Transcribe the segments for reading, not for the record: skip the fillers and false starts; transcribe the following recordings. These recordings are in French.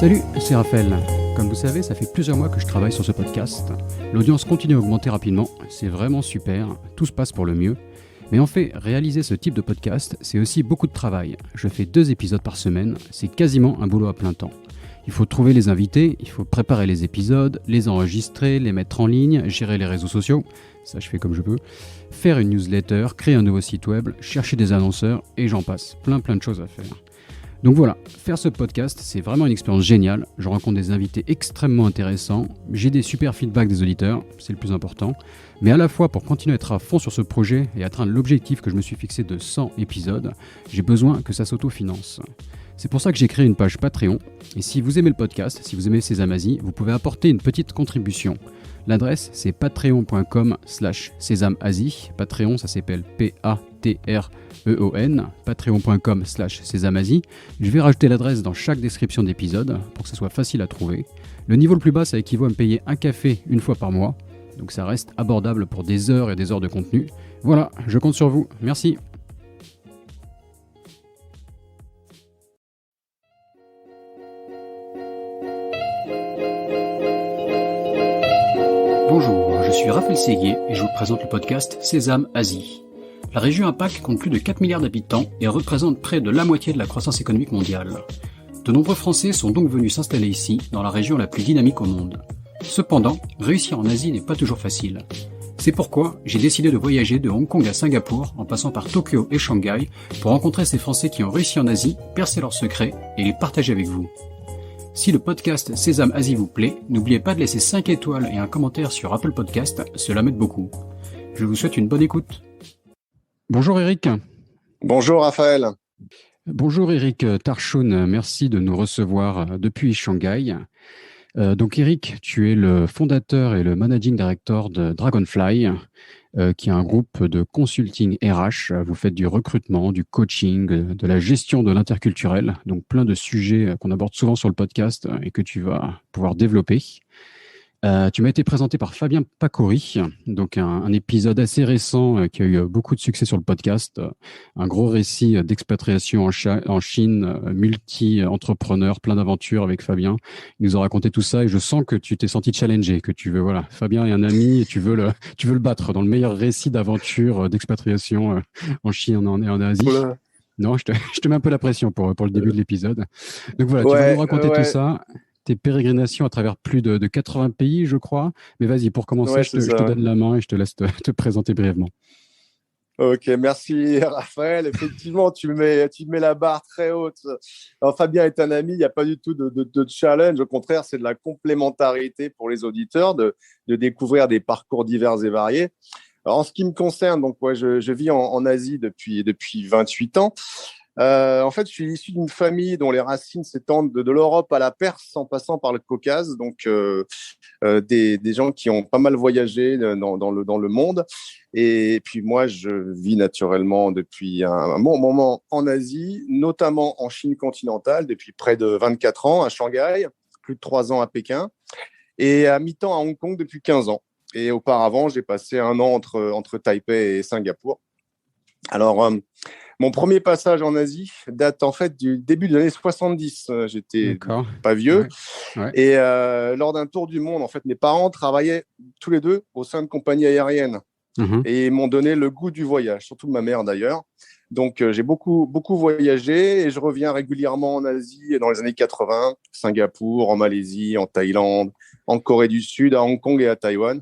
Salut, c'est Raphaël. Comme vous savez, ça fait plusieurs mois que je travaille sur ce podcast. L'audience continue à augmenter rapidement, c'est vraiment super, tout se passe pour le mieux. Mais en fait, réaliser ce type de podcast, c'est aussi beaucoup de travail. Je fais 2 épisodes par semaine, c'est quasiment un boulot à plein temps. Il faut trouver les invités, il faut préparer les épisodes, les enregistrer, les mettre en ligne, gérer les réseaux sociaux, ça je fais comme je peux, faire une newsletter, créer un nouveau site web, chercher des annonceurs, et j'en passe, plein de choses à faire. Donc voilà, faire ce podcast, c'est vraiment une expérience géniale. Je rencontre des invités extrêmement intéressants, j'ai des super feedbacks des auditeurs, c'est le plus important. Mais à la fois, pour continuer à être à fond sur ce projet et atteindre l'objectif que je me suis fixé de 100 épisodes, j'ai besoin que ça s'autofinance. C'est pour ça que j'ai créé une page Patreon. Et si vous aimez le podcast, si vous aimez Sésame Asie, vous pouvez apporter une petite contribution. L'adresse, c'est patreon.com/Sésame-Asie. Patreon, ça s'appelle Patreon, patreon.com/Sésame Asie. Je vais rajouter l'adresse dans chaque description d'épisode pour que ce soit facile à trouver. Le niveau le plus bas, ça équivaut à me payer un café une fois par mois. Donc ça reste abordable pour des heures et des heures de contenu. Voilà, je compte sur vous. Merci. Bonjour, je suis Raphaël Séguier et je vous présente le podcast Sésame Asie. La région APAC compte plus de 4 milliards d'habitants et représente près de la moitié de la croissance économique mondiale. De nombreux Français sont donc venus s'installer ici, dans la région la plus dynamique au monde. Cependant, réussir en Asie n'est pas toujours facile. C'est pourquoi j'ai décidé de voyager de Hong Kong à Singapour en passant par Tokyo et Shanghai pour rencontrer ces Français qui ont réussi en Asie, percer leurs secrets et les partager avec vous. Si le podcast Sésame Asie vous plaît, n'oubliez pas de laisser 5 étoiles et un commentaire sur Apple Podcast, cela m'aide beaucoup. Je vous souhaite une bonne écoute. Bonjour Eric. Bonjour Raphaël. Bonjour Eric Tarchoun, merci de nous recevoir depuis Shanghai. Donc Eric, tu es le fondateur et le managing director de Dragonfly, qui est un groupe de consulting RH. Vous faites du recrutement, du coaching, de la gestion de l'interculturel, donc plein de sujets qu'on aborde souvent sur le podcast et que tu vas pouvoir développer. Tu m'as été présenté par Fabien Pacori, donc un épisode assez récent qui a eu beaucoup de succès sur le podcast, un gros récit d'expatriation en Chine, multi-entrepreneur, plein d'aventures avec Fabien. Il nous a raconté tout ça et je sens que tu t'es senti challengé, que tu veux, voilà, Fabien est un ami et tu veux le battre dans le meilleur récit d'aventure, d'expatriation en Chine et en Asie. Voilà. Non, je te mets un peu la pression pour le début de l'épisode. Donc voilà, tu vas nous raconter tout ça. Tes pérégrinations à travers plus de 80 pays, je crois. Mais vas-y, pour commencer, je te donne la main et je te laisse te présenter brièvement. Ok, merci Raphaël. Effectivement, tu mets la barre très haute. Alors, Fabien est un ami, il n'y a pas du tout de challenge. Au contraire, c'est de la complémentarité pour les auditeurs de découvrir des parcours divers et variés. Alors, en ce qui me concerne, donc, je vis en Asie depuis 28 ans. En fait, je suis issu d'une famille dont les racines s'étendent de l'Europe à la Perse en passant par le Caucase, donc des gens qui ont pas mal voyagé dans le monde. Et puis moi, je vis naturellement depuis un bon moment en Asie, notamment en Chine continentale, depuis près de 24 ans à Shanghai, plus de 3 ans à Pékin, et à mi-temps à Hong Kong depuis 15 ans. Et auparavant, j'ai passé 1 an entre Taipei et Singapour. Alors, mon premier passage en Asie date en fait du début des années 70. J'étais pas vieux. Ouais. Et lors d'un tour du monde, en fait, mes parents travaillaient tous les deux au sein de compagnies aériennes. Et ils m'ont donné le goût du voyage, surtout ma mère d'ailleurs. Donc, j'ai beaucoup voyagé et je reviens régulièrement en Asie dans les années 80, Singapour, en Malaisie, en Thaïlande, en Corée du Sud, à Hong Kong et à Taïwan.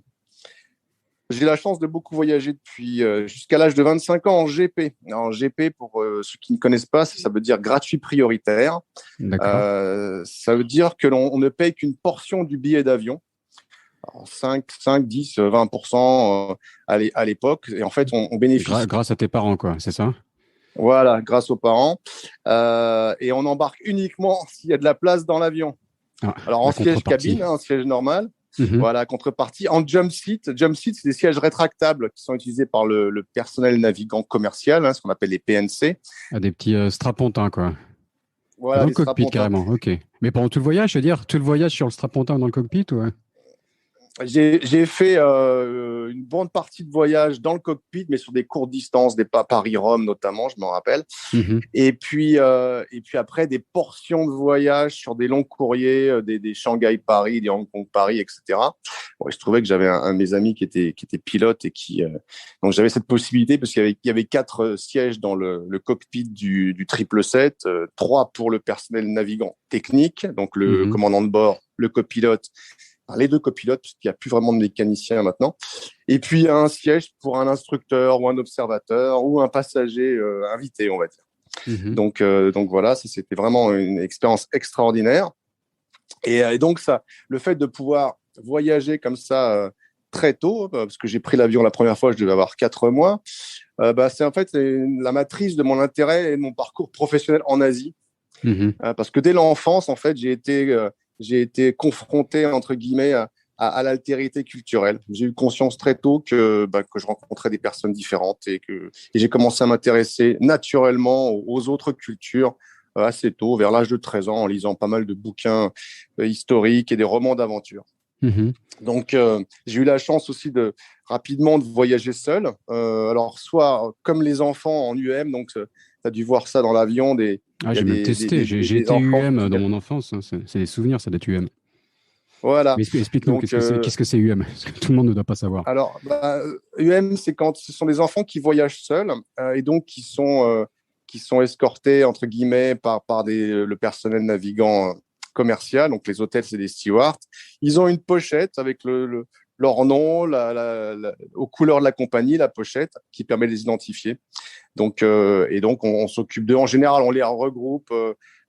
J'ai la chance de beaucoup voyager depuis jusqu'à l'âge de 25 ans en GP. En GP, pour ceux qui ne connaissent pas, ça veut dire gratuit prioritaire. Ça veut dire que l'on ne paye qu'une portion du billet d'avion. Alors 5, 10, 20% à l'époque. Et en fait, on bénéficie. Grâce à tes parents, quoi, c'est ça ? Voilà, grâce aux parents. Et on embarque uniquement s'il y a de la place dans l'avion. Alors en siège cabine, en siège normal. Voilà, contrepartie. En jump seat, c'est des sièges rétractables qui sont utilisés par le personnel navigant commercial, ce qu'on appelle les PNC. Des petits strapontins, quoi. Voilà, dans le cockpit, carrément, ok. Mais pendant tout le voyage, je veux dire, tout le voyage sur le strapontin dans le cockpit, ouais. J'ai fait une bonne partie de voyage dans le cockpit, mais sur des courtes distances, des pas Paris-Rome notamment, je m'en rappelle. Mhm. Et puis après, des portions de voyage sur des longs courriers, des Shanghai-Paris, des Hong Kong-Paris, etc. Bon, il se trouvait que j'avais un de mes amis qui était pilote et donc j'avais cette possibilité parce il y avait 4 sièges dans le cockpit du 777, 3 pour le personnel navigant technique, donc le Mhm. commandant de bord, le copilote, enfin, les 2 copilotes, parce qu'il n'y a plus vraiment de mécaniciens maintenant. Et puis un siège pour un instructeur ou un observateur ou un passager invité, on va dire. Mhm. Donc voilà, ça c'était vraiment une expérience extraordinaire. Et donc ça, le fait de pouvoir voyager comme ça très tôt, parce que j'ai pris l'avion la première fois, je devais avoir 4 mois, c'est en fait la matrice de mon intérêt et de mon parcours professionnel en Asie. Mhm. Parce que dès l'enfance, en fait, j'ai été confronté, entre guillemets, à l'altérité culturelle. J'ai eu conscience très tôt que je rencontrais des personnes différentes et j'ai commencé à m'intéresser naturellement aux autres cultures assez tôt, vers l'âge de 13 ans, en lisant pas mal de bouquins historiques et des romans d'aventure. Mhm. Donc, j'ai eu la chance aussi rapidement de voyager seul. Alors, soit comme les enfants en UM, donc tu as dû voir ça dans l'avion, il Ah, y a j'ai même testé. J'ai des été enfants UM qui... dans mon enfance, hein. C'est des souvenirs, ça d'être UM. Voilà. Mais explique-nous, Donc, qu'est-ce que c'est UM? Parce que tout le monde ne doit pas savoir. alors, UM, c'est quand ce sont des enfants qui voyagent seuls et donc qui sont escortés, entre guillemets, par le personnel navigant commercial. Donc, les hôtels, c'est des stewards. Ils ont une pochette avec leur nom, aux couleurs de la compagnie, la pochette, qui permet de les identifier. Et donc, on s'occupe d'eux. En général, on les regroupe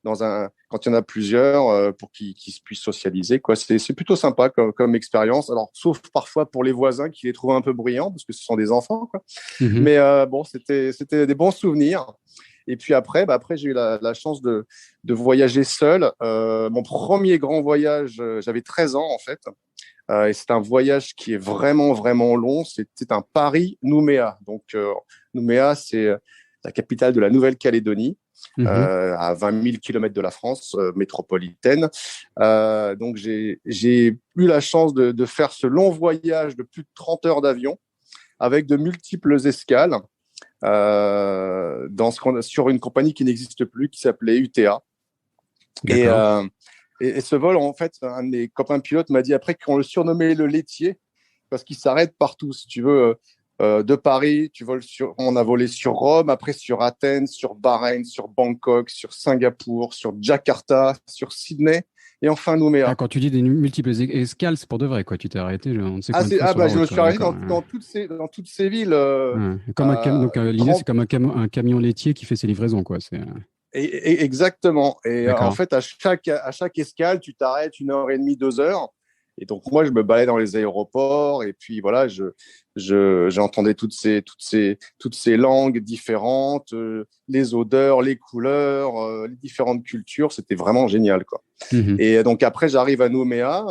quand il y en a plusieurs pour qu'ils puissent socialiser, quoi. C'est plutôt sympa comme expérience. Alors, sauf parfois pour les voisins qui les trouvent un peu bruyants parce que ce sont des enfants, quoi. Mhm. Mais bon, c'était des bons souvenirs. Et puis après j'ai eu la chance de voyager seul. Mon premier grand voyage, j'avais 13 ans en fait. Et c'est un voyage qui est vraiment, vraiment long. C'est un Paris-Nouméa. Donc, Nouméa, c'est la capitale de la Nouvelle-Calédonie, Mhm. à 20 000 kilomètres de la France métropolitaine. Donc, j'ai eu la chance de faire ce long voyage de plus de 30 heures d'avion avec de multiples escales sur une compagnie qui n'existe plus, qui s'appelait UTA. Et, D'accord. et ce vol, en fait, un de mes copains pilotes m'a dit après qu'on le surnommait le laitier parce qu'il s'arrête partout. Si tu veux, de Paris, on a volé sur Rome, après sur Athènes, sur Bahreïn, sur Bangkok, sur Singapour, sur Jakarta, sur Sydney et enfin Ah, Nouméa. quand tu dis des multiples escales, c'est pour de vrai, quoi. Tu t'es arrêté, on ne sait combien de fois sur la Je me route, suis quoi. arrêté D'accord. dans toutes ces villes. Ouais. Comme À donc, l'idée, c'est 30 comme un camion laitier qui fait ses livraisons, quoi. Exactement. Et en D'accord. fait, à chaque escale, tu t'arrêtes 1 heure et demie, 2 heures. Et donc, moi, je me baladais dans les aéroports et puis voilà, j'entendais toutes ces langues différentes, les odeurs, les couleurs, les différentes cultures. C'était vraiment génial, quoi. Mhm. Et donc après, j'arrive à Nouméa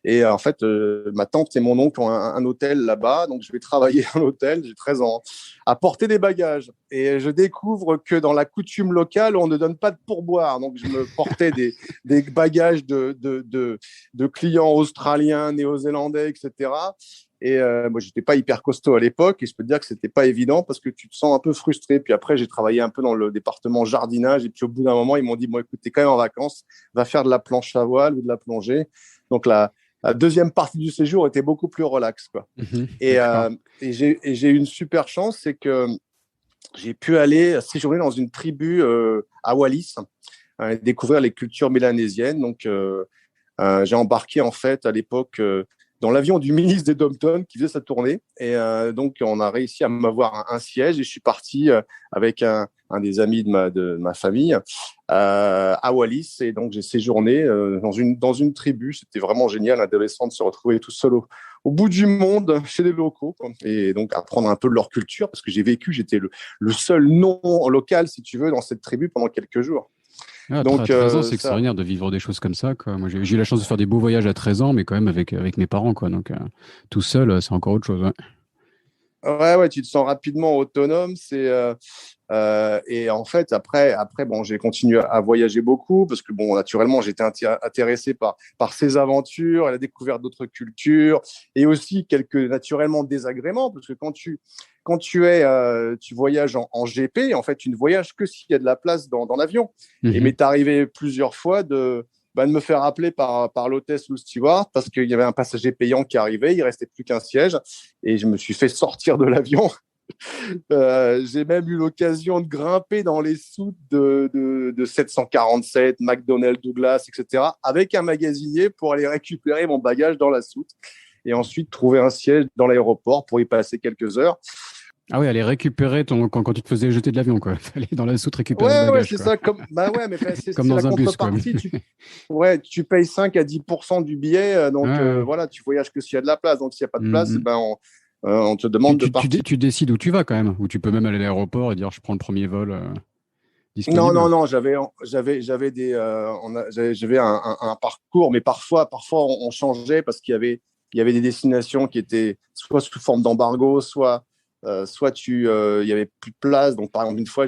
et en fait, ma tante et mon oncle ont un hôtel là-bas, donc je vais travailler à l'hôtel. J'ai 13 ans, à porter des bagages. Et je découvre que dans la coutume locale, on ne donne pas de pourboire. Donc je me portais des bagages de clients australiens, néo-zélandais, etc. Et moi, j'étais pas hyper costaud à l'époque, et je peux te dire que c'était pas évident parce que tu te sens un peu frustré. Puis après, j'ai travaillé un peu dans le département jardinage, et puis au bout d'un moment, ils m'ont dit bon, écoute, t'es quand même en vacances, va faire de la planche à voile ou de la plongée. Donc la deuxième partie du séjour était beaucoup plus relax, quoi. Mhm. Et, D'accord. euh, et j'ai eu une super chance, c'est que j'ai pu aller séjourner dans une tribu à Wallis, découvrir les cultures mélanésiennes. Donc, j'ai embarqué en fait à l'époque dans l'avion du ministre des Dom-Tom qui faisait sa tournée. Et donc, on a réussi à m'avoir un siège et je suis parti avec un des amis de ma famille à Wallis. Et donc, j'ai séjourné dans une tribu. C'était vraiment génial, adolescent, de se retrouver tout seul au bout du monde chez des locaux, quoi. Et donc apprendre un peu de leur culture parce que j'étais le seul non local, si tu veux, dans cette tribu pendant quelques jours. Ah, Donc, 13 ans, c'est ça, extraordinaire de vivre des choses comme ça, quoi. Moi, j'ai eu la chance de faire des beaux voyages à 13 ans, mais quand même avec mes parents, quoi. Donc, tout seul, c'est encore autre chose, ouais. Ouais, tu te sens rapidement autonome. Et en fait, après, bon, j'ai continué à voyager beaucoup parce que, bon, naturellement, j'étais intéressé par ces aventures, la découverte d'autres cultures et aussi quelques, naturellement, désagréments parce que tu voyages en GP, en fait, tu ne voyages que s'il y a de la place dans l'avion. Et m'est arrivé plusieurs fois de me faire appeler par l'hôtesse ou le steward parce qu'il y avait un passager payant qui arrivait, il restait plus qu'un siège et je me suis fait sortir de l'avion. J'ai même eu l'occasion de grimper dans les soutes de 747, McDonnell Douglas, etc., avec un magasinier pour aller récupérer mon bagage dans la soute et ensuite trouver un siège dans l'aéroport pour y passer quelques heures. Ah oui, aller récupérer quand tu te faisais jeter de l'avion, quoi. Aller dans la soute récupérer le Ouais, bagage, c'est quoi. ça. Mais Comme c'est la dans un bus, quoi. contrepartie. Tu payes 5 à 10% du billet. Donc, Ouais. voilà, tu voyages que s'il y a de la place. Donc, s'il n'y a pas de place, Mhm. on te demande de partir. Tu décides où tu vas quand même, ou tu peux même aller à l'aéroport et dire je prends le premier vol Non, disponible. non, j'avais un parcours, mais parfois on changeait parce il y avait des destinations qui étaient soit sous forme d'embargo, il y avait plus de place. Donc, par exemple, une fois,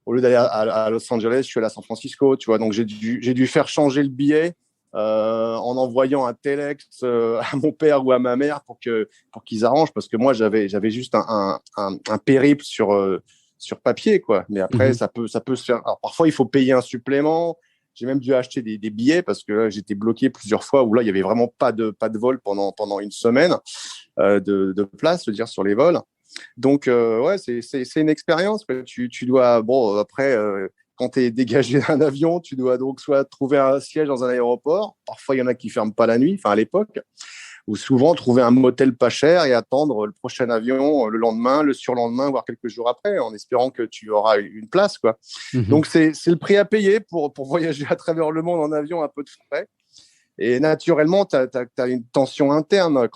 au lieu d'aller à Los Angeles, je suis allé à San Francisco, tu vois. Donc, j'ai dû faire changer le billet en envoyant un telex à mon père ou à ma mère pour qu'ils arrangent, parce que moi, j'avais juste un périple sur papier, quoi. Mais après, Mhm. ça peut se faire. Alors, parfois, il faut payer un supplément. J'ai même dû acheter des billets parce que là, j'étais bloqué plusieurs fois où là, il y avait vraiment pas de vol pendant une semaine de place, je veux dire, sur les vols. Donc, ouais, c'est une expérience. Tu dois, bon, après, quand tu es dégagé d'un avion, tu dois donc soit trouver un siège dans un aéroport. Parfois, il y en a qui ferment pas la nuit, enfin, à l'époque, ou souvent trouver un motel pas cher et attendre le prochain avion le lendemain, le surlendemain, voire quelques jours après, en espérant que tu auras une place, quoi. Mhm. Donc, c'est le prix à payer pour voyager à travers le monde en avion à peu de frais. Et naturellement, tu as une tension interne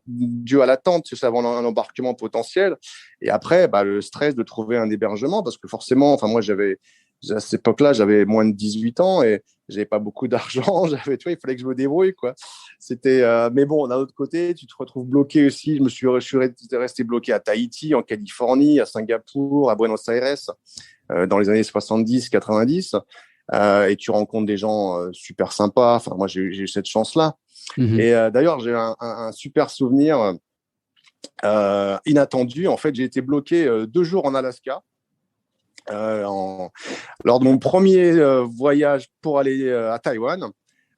dû à l'attente, c'est avant un embarquement potentiel. Et après, bah, le stress de trouver un hébergement, parce que forcément, enfin, moi, à cette époque-là, j'avais moins de 18 ans et j'avais pas beaucoup d'argent. Tu vois, il fallait que je me débrouille, quoi. Mais bon, d'un autre côté, tu te retrouves bloqué aussi. Je suis resté bloqué à Tahiti, en Californie, à Singapour, à Buenos Aires, dans les années 70-90. Et tu rencontres des gens super sympas. Enfin, moi, j'ai eu cette chance-là. Mhm. Et d'ailleurs, j'ai un super souvenir inattendu. En fait, j'ai été bloqué 2 jours en Alaska. Lors de mon premier voyage pour aller à Taïwan.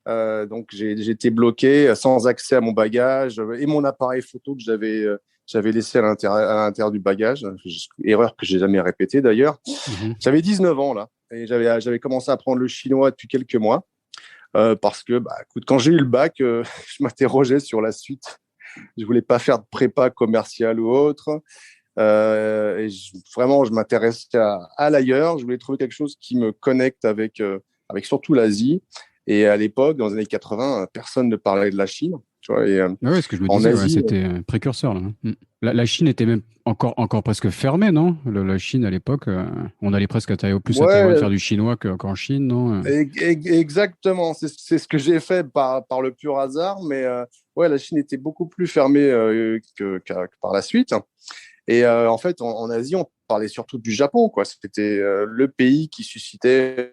Donc, j'ai été bloqué sans accès à mon bagage et mon appareil photo que j'avais laissé à l'intérieur du bagage. Erreur que j'ai jamais répétée d'ailleurs. Mhm. J'avais 19 ans là et j'avais commencé à apprendre le chinois depuis quelques mois parce que, bah, écoute, quand j'ai eu le bac, je m'interrogeais sur la suite. Je voulais pas faire de prépa commerciale ou autre. Vraiment, je m'intéressais à l'ailleurs. Je voulais trouver quelque chose qui me connecte avec surtout l'Asie. Et à l'époque, dans les années 80, personne ne parlait de la Chine. Tu vois, Ah ouais, ce que je me en disais, ouais, Asie, c'était précurseur, là. Mm. La Chine était même encore presque fermée, non? La Chine, à l'époque, on allait presque plus à Taïwan ouais, faire du chinois qu'en Chine, non? exactement. C'est ce que j'ai fait par le pur hasard. Mais ouais, la Chine était beaucoup plus fermée que par la suite. Et en fait, en Asie, on parlait surtout du Japon, quoi. C'était le pays qui suscitait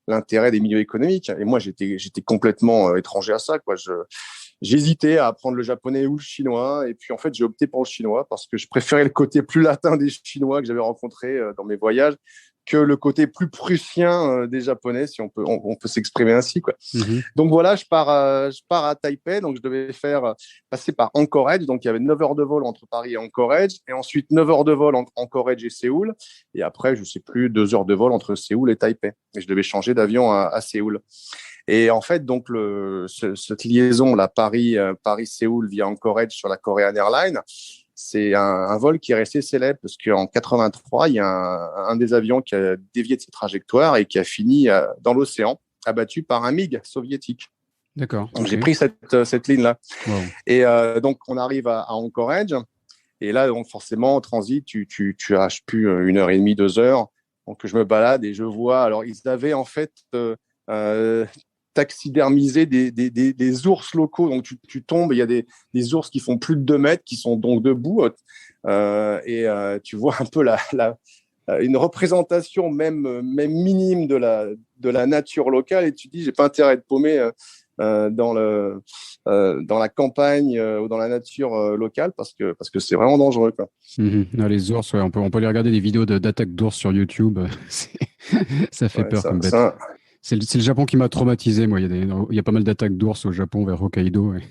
l'intérêt des milieux économiques. Et moi, j'étais complètement étranger à ça, quoi. J'hésitais à apprendre le japonais ou le chinois. Et puis, en fait, j'ai opté pour le chinois parce que je préférais le côté plus latin des Chinois que j'avais rencontrés dans mes voyages que le côté plus prussien des Japonais, si on peut s'exprimer ainsi, quoi. Mhm. Donc voilà, je pars à Taipei, donc je devais passer par Anchorage, donc il y avait 9 heures de vol entre Paris et Anchorage, et ensuite 9 heures de vol entre Anchorage et Séoul, et après, je sais plus, 2 heures de vol entre Séoul et Taipei. Et je devais changer d'avion à Séoul. Et en fait, donc cette liaison, là, Paris-Séoul via Anchorage sur la Korean Airlines, c'est un vol qui est resté célèbre parce qu'en 83, il y a un des avions qui a dévié de ses trajectoires et qui a fini dans l'océan, abattu par un MiG soviétique. D'accord, Donc ok. j'ai pris cette ligne-là. Wow. Et donc on arrive à Anchorage. Et là, donc forcément, en transit, tu as plus 1 heure et demie, 2 heures. Donc je me balade et je vois. Alors ils avaient en fait euh, taxidermisé des ours locaux. Donc tu tombes, il y a des ours qui font plus de 2 mètres, qui sont donc debout Tu vois un peu une représentation même minime de la nature locale et tu te dis j'ai pas intérêt à être paumé dans la campagne ou dans la nature locale parce que c'est vraiment dangereux quoi. Les ours, ouais, on peut aller regarder des vidéos d'attaques d'ours sur YouTube. Ça fait Ouais, peur comme bête. ça, C'est le Japon qui m'a traumatisé, moi. Il y a pas mal d'attaques d'ours au Japon, vers Hokkaido. Et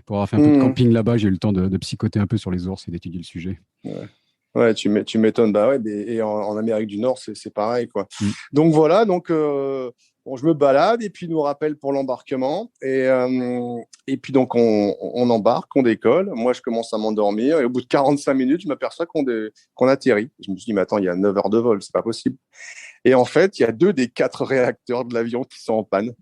pour avoir fait un peu de camping là-bas, j'ai eu le temps de psychoter un peu sur les ours et d'étudier le sujet. ouais. Ouais, tu m'étonnes. Bah ouais, et en Amérique du Nord, c'est pareil, quoi. Mm. Donc voilà, bon, je me balade et puis il nous rappelle pour l'embarquement. Et puis donc on embarque, on décolle. Moi, je commence à m'endormir et au bout de 45 minutes, je m'aperçois qu'on atterrit. Je me suis dit, mais attends, il y a 9 heures de vol, c'est pas possible. Et en fait, il y a 2 des 4 réacteurs de l'avion qui sont en panne.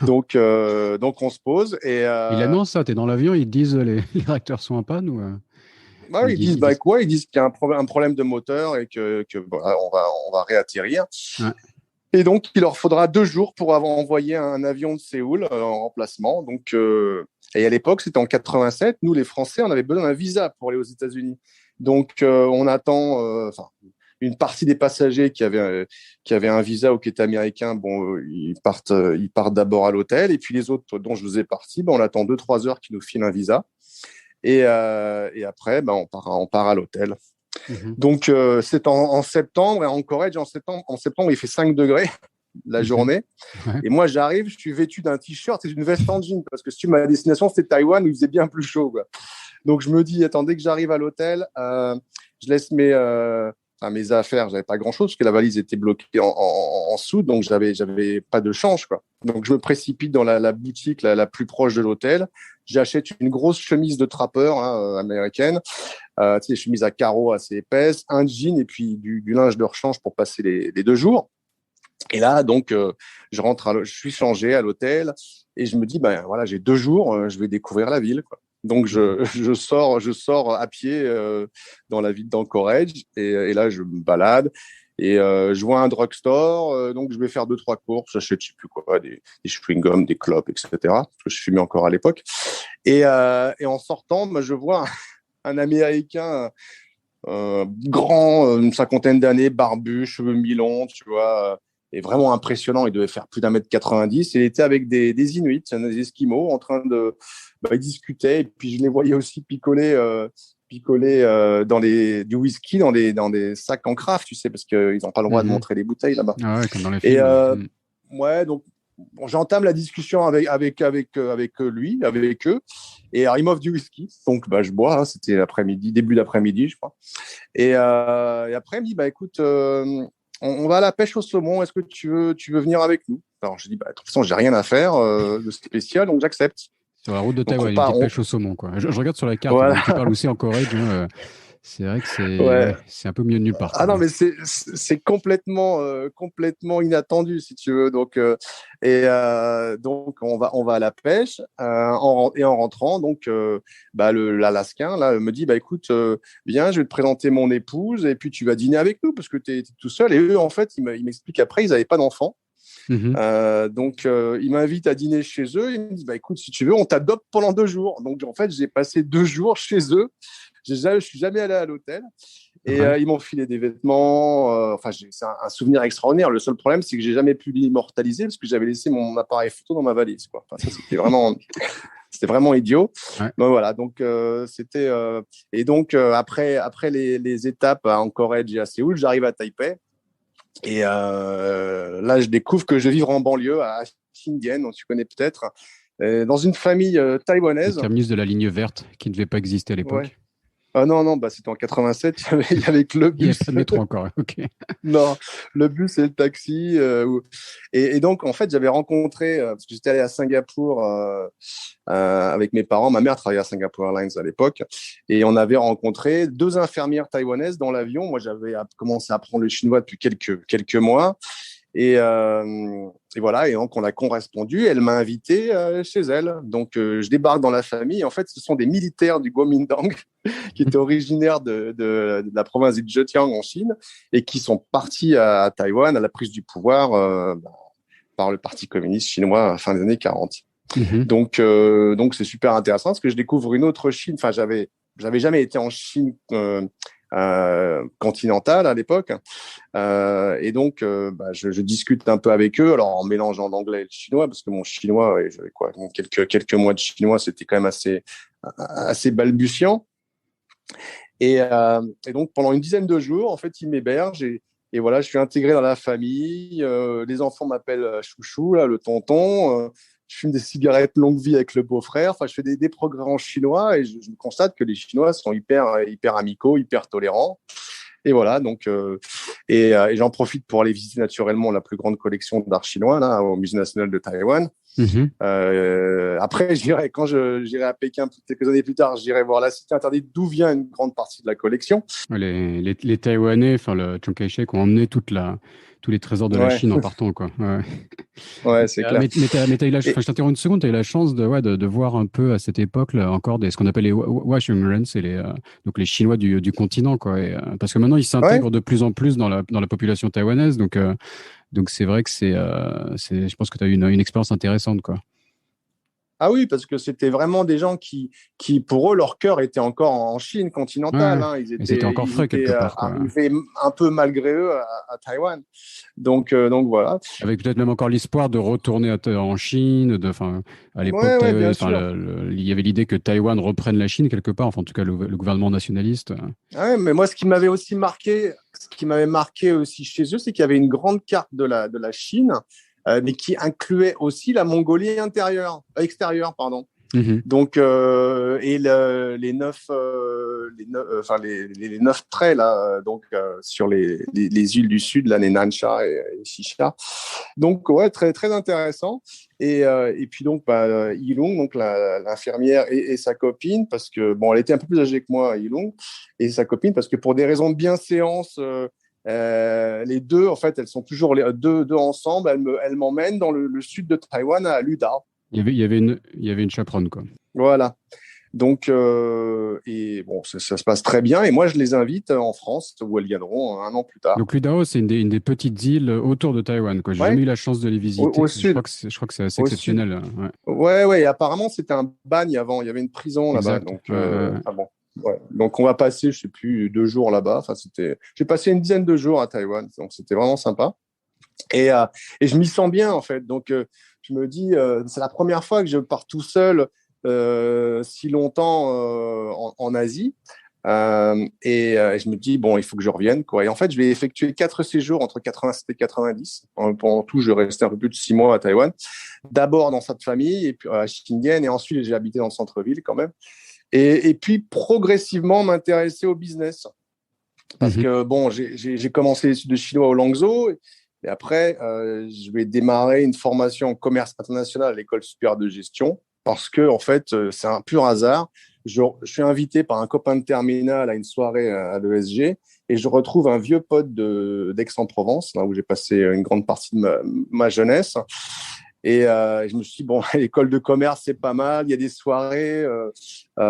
Donc on se pose et Il annonce ça, t'es dans l'avion, ils te disent les réacteurs sont en panne ou bah, ils disent ils bah disent... quoi? Ils disent qu'il y a un problème de moteur et que voilà, on va réatterrir. Ouais. Et donc, il leur faudra 2 jours pour avoir envoyé un avion de Séoul en remplacement. Et à l'époque, c'était en 87. Nous, les Français, on avait besoin d'un visa pour aller aux États-Unis. Donc, on attend. Une partie des passagers qui avaient un visa ou qui étaient américains, bon, ils partent d'abord à l'hôtel. Et puis les autres, dont je faisais partie, on attend 2-3 heures qu'ils nous filent un visa. Et après, on part à l'hôtel. Donc, c'est en septembre, et en Corée, en septembre, il fait 5 degrés la journée. Ouais. Et moi, j'arrive, je suis vêtu d'un t-shirt et d'une veste en jean, parce que ma destination, c'était Taïwan, où il faisait bien plus chaud, quoi. Donc, je me dis, attends, dès que j'arrive à l'hôtel, je laisse mes affaires. J'avais pas grand-chose, parce que la valise était bloquée en soude, donc j'avais pas de change, quoi. Donc, je me précipite dans la boutique la plus proche de l'hôtel. J'achète une grosse chemise de trappeur américaine, tu sais, des chemises à carreaux assez épaisses, un jean et puis du linge de rechange pour passer les 2 jours. Et là, donc, je suis changé à l'hôtel et je me dis, ben voilà, j'ai 2 jours, je vais découvrir la ville, quoi. Donc, je sors à pied dans la ville d'Anchorage et là, je me balade. Et je vois un drugstore, donc je vais faire 2-3 courses, j'achète je sais plus quoi, des chewing-gums, des clopes, etc. Parce que je fumais encore à l'époque. Et en sortant, je vois un Américain grand, une cinquantaine d'années, barbu, cheveux mi-longs, tu vois, et vraiment impressionnant. Il devait faire plus d'1m90. Il était avec des Inuits, des Esquimaux, en train ils discutaient. Et puis je les voyais aussi picoler du whisky dans des sacs en craft, tu sais, parce qu'ils n'ont pas le droit de montrer les bouteilles là-bas. Ah ouais, comme dans les Et films. ouais, donc bon, j'entame la discussion avec lui, avec eux. Et alors, il m'offre du whisky. Donc, je bois. Hein, c'était l'après-midi, début d'après-midi, je crois. Et après, il me dit, écoute, on va à la pêche au saumon. Est-ce que tu veux venir avec nous? Alors, je dis, de toute façon, j'ai rien à faire de spécial, donc j'accepte. Sur la route de Donc, Taïwan, une petite pêche au saumon, quoi. Je regarde sur la carte, voilà. donc tu parles aussi en Corée. C'est vrai que Ouais. c'est un peu mieux de nulle part, Ah quoi. non, mais c'est complètement inattendu, si tu veux. Donc, on va à la pêche et en rentrant, donc, l'Alaskan là me dit, écoute, viens, je vais te présenter mon épouse et puis tu vas dîner avec nous parce que tu es tout seul. Et eux, en fait, ils m'expliquent après, ils n'avaient pas d'enfants. Donc, ils m'invitent à dîner chez eux. Ils me disent, écoute, si tu veux, on t'adopte pendant 2 jours. Donc, en fait, j'ai passé 2 jours chez eux. Je suis jamais allé à l'hôtel. Et Ouais. ils m'ont filé des vêtements. C'est un souvenir extraordinaire. Le seul problème, c'est que j'ai jamais pu l'immortaliser parce que j'avais laissé mon appareil photo dans ma valise, quoi. Enfin, ça, c'était vraiment idiot. Ouais. Donc, voilà. Donc, c'était. Et donc, après les étapes à Anchorage et à Séoul, j'arrive à Taipei. Et là, je découvre que je vais vivre en banlieue à Shingen, dont tu connais peut-être, dans une famille Le taïwanaise. terminus de la ligne verte qui ne devait pas exister à Ouais. l'époque. Ah non, c'était en 87, il y avait que le Il n'y avait bus. pas de métro encore, ok. Non, le bus et le taxi. Et donc, en fait, j'avais rencontré, parce que j'étais allé à Singapour avec mes parents. Ma mère travaillait à Singapore Airlines à l'époque. Et on avait rencontré 2 infirmières taïwanaises dans l'avion. Moi, j'avais commencé à apprendre le chinois depuis quelques mois. Et voilà, et donc on a correspondu. Elle m'a invité chez elle. Donc, je débarque dans la famille. En fait, ce sont des militaires du Kuomintang qui étaient originaires de la province de Zhejiang en Chine et qui sont partis à Taïwan à la prise du pouvoir par le Parti communiste chinois à la fin des années 40. Donc c'est super intéressant parce que je découvre une autre Chine. Enfin, j'avais j'avais jamais été en Chine continentale à l'époque. Et donc, je discute un peu avec eux, alors en mélangeant l'anglais et le chinois, parce que mon chinois, ouais, j'avais quoi, quelques mois de chinois, c'était quand même assez balbutiant. Et donc, pendant une dizaine de jours, en fait, ils m'hébergent et voilà, je suis intégré dans la famille. Les enfants m'appellent chouchou, là, le tonton. Je fume des cigarettes longue vie avec le beau-frère. Enfin, je fais des progrès en chinois et je constate que les Chinois sont hyper amicaux, hyper tolérants. Et voilà, donc, et j'en profite pour aller visiter naturellement la plus grande collection d'art chinois, là, au Musée national de Taïwan. Après, quand j'irai à Pékin quelques années plus tard, j'irai voir la cité interdite d'où vient une grande partie de la collection. Les Taïwanais, enfin le Chiang Kai-shek, ont emmené tous les trésors de la Chine en partant, quoi. Ouais. Ouais, c'est clair. Mais t'as eu je t'interromps une seconde, tu as eu la chance de voir un peu à cette époque là, encore ce qu'on appelle les Washington, c'est donc les Chinois du continent, quoi. Parce que maintenant, ils s'intègrent de plus en plus dans la population taïwanaise, donc c'est vrai que je pense que tu as eu une expérience intéressante, quoi. Ah oui, parce que c'était vraiment des gens qui, pour eux, leur cœur était encore en Chine continentale. Ouais. Hein. C'était encore frais quelque part, quoi. Arrivés un peu malgré eux à Taïwan. Donc voilà. Avec peut-être même encore l'espoir de retourner en Chine. À l'époque, Ouais, bien sûr. il y avait l'idée que Taïwan reprenne la Chine quelque part. Enfin, en tout cas, le gouvernement nationaliste. Ouais, mais moi, ce qui m'avait marqué aussi chez eux, c'est qu'il y avait une grande carte de la Chine, mais qui incluait aussi la Mongolie extérieure, pardon. Donc, les 9 traits là, donc sur les îles du Sud, là, les Nansha et Shisha. Donc, ouais, très très intéressant. Et puis donc, Yilong, donc l'infirmière et sa copine, parce que bon, elle était un peu plus âgée que moi, Yilong, et sa copine, parce que pour des raisons de bienséance. Les deux, en fait, elles sont toujours les deux ensemble. Elles m'emmènent dans le sud de Taïwan, à Luda. Il y avait une chaperonne, quoi. Voilà. Donc, et bon, ça se passe très bien. Et moi, je les invite en France, où elles viendront un an plus tard. Donc, Ludao, c'est une des petites îles autour de Taïwan, quoi. J'ai jamais eu la chance de les visiter. Au sud. Je crois que c'est assez exceptionnel. Ouais. Et apparemment, c'était un bagne avant. Il y avait une prison là-bas. Donc, bon. Ouais. Donc, on va passer, je sais plus, 2 jours là-bas. Enfin, j'ai passé une dizaine de jours à Taïwan. Donc, c'était vraiment sympa. Et je m'y sens bien, en fait. Donc, je me dis, c'est la première fois que je pars tout seul si longtemps en Asie. Et je me dis, bon, il faut que je revienne, quoi. Et en fait, je vais effectuer 4 séjours entre 87 et 90. Pendant tout, je vais rester un peu plus de 6 mois à Taïwan. D'abord dans cette famille, et puis à Shingen, et ensuite, j'ai habité dans le centre-ville quand même. Et puis, progressivement, m'intéresser au business. Parce que, bon, j'ai commencé les études de chinois au Langzhou. Et après, je vais démarrer une formation en commerce international à l'école supérieure de gestion. Parce que, en fait, c'est un pur hasard. Je suis invité par un copain de terminale à une soirée à l'ESG et je retrouve un vieux pote d'Aix-en-Provence, là où j'ai passé une grande partie de ma jeunesse. Et je me suis dit, bon, l'école de commerce, c'est pas mal. Il y a des soirées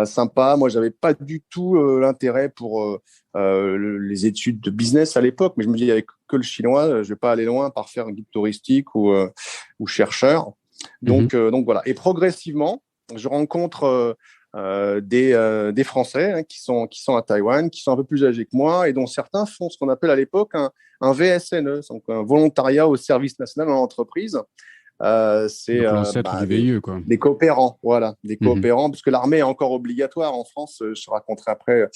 sympas. Moi, j'avais pas du tout l'intérêt pour les études de business à l'époque, mais je me dis, avec que le chinois, je vais pas aller loin par faire un guide touristique ou chercheur. Donc voilà. Et progressivement, je rencontre des Français qui sont à Taïwan, qui sont un peu plus âgés que moi et dont certains font ce qu'on appelle à l'époque un VSNE, donc un volontariat au service national en entreprise. C'est donc l'ancêtre du VIE, quoi. Des coopérants, voilà, des coopérants, parce que l'armée est encore obligatoire en France. Je raconterai après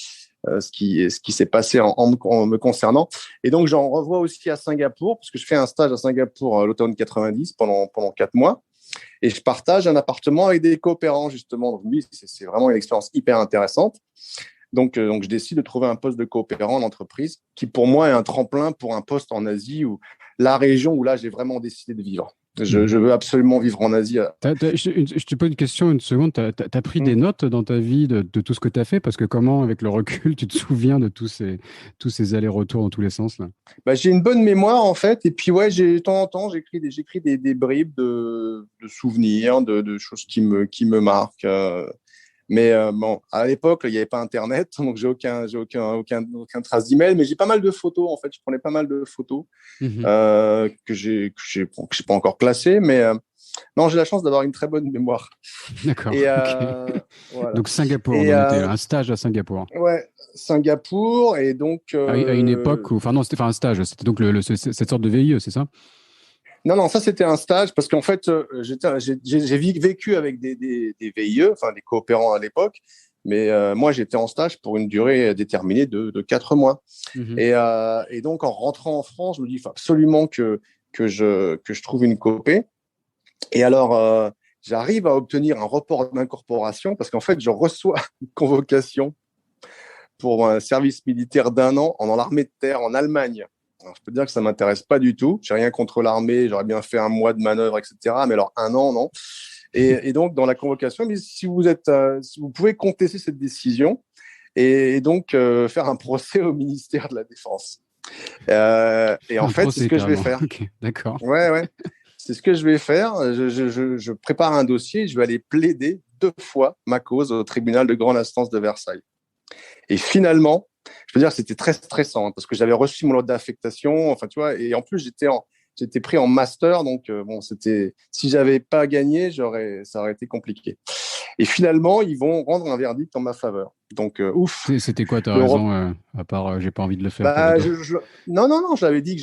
ce qui s'est passé en me concernant. Et donc, j'en revois aussi à Singapour, parce que je fais un stage à Singapour l'automne 90 pendant 4 mois. Et je partage un appartement avec des coopérants, justement. Donc, oui, c'est vraiment une expérience hyper intéressante. Donc, je décide de trouver un poste de coopérant en entreprise, qui pour moi est un tremplin pour un poste en Asie, ou la région où là, j'ai vraiment décidé de vivre. Je veux absolument vivre en Asie. Je te pose une question, une seconde. Tu as pris des notes dans ta vie de tout ce que tu as fait? Parce que comment, avec le recul, tu te souviens de tous ces allers-retours dans tous les sens là? J'ai une bonne mémoire, en fait. Et puis, ouais, de temps en temps, j'écris des bribes de souvenirs, de choses qui me marquent. Mais bon, à l'époque, il n'y avait pas Internet, donc j'ai aucun trace d'email. Mais j'ai pas mal de photos, en fait. Je prenais pas mal de photos que j'ai pas encore classées. Mais Non, j'ai la chance d'avoir une très bonne mémoire. D'accord, Et ok. voilà. Donc Singapour, on Et en était là, un stage à Singapour. ouais, Singapour. Et donc, À une époque où, enfin non, c'était pas un stage, c'était donc cette sorte de VIE, c'est ça? non, ça c'était un stage parce qu'en fait, j'ai vécu avec des VIE, enfin des coopérants à l'époque, mais moi j'étais en stage pour une durée déterminée de 4 mois. Mhm. Et donc en rentrant en France, je me dis, il faut absolument que je trouve une copée. Et alors, j'arrive à obtenir un report d'incorporation parce qu'en fait, je reçois une convocation pour un service militaire d'1 an dans l'armée de terre en Allemagne. Alors, je peux te dire que ça ne m'intéresse pas du tout. J'ai rien contre l'armée, j'aurais bien fait un mois de manœuvre, etc. Mais alors 1 an, non. Et donc, dans la convocation, ils disent, si vous pouvez contester cette décision et donc faire un procès au ministère de la Défense. Et en Un fait, c'est ce procès que je vais carrément. faire. Ok, d'accord. Ouais, ouais. C'est ce que je vais faire. Je prépare un dossier. Je vais aller plaider 2 fois ma cause au tribunal de grande instance de Versailles. Et finalement, je veux dire, c'était très stressant parce que j'avais reçu mon lot d'affectation. Enfin, tu vois, et en plus, j'étais pris en master. Donc, bon, si j'avais pas gagné, ça aurait été compliqué. Et finalement, ils vont rendre un verdict en ma faveur. Donc, ouf. C'était quoi ta L'Europe. raison, à part j'ai pas envie de le faire, quoi, Bah, plutôt? non, non, non, je l'avais dit que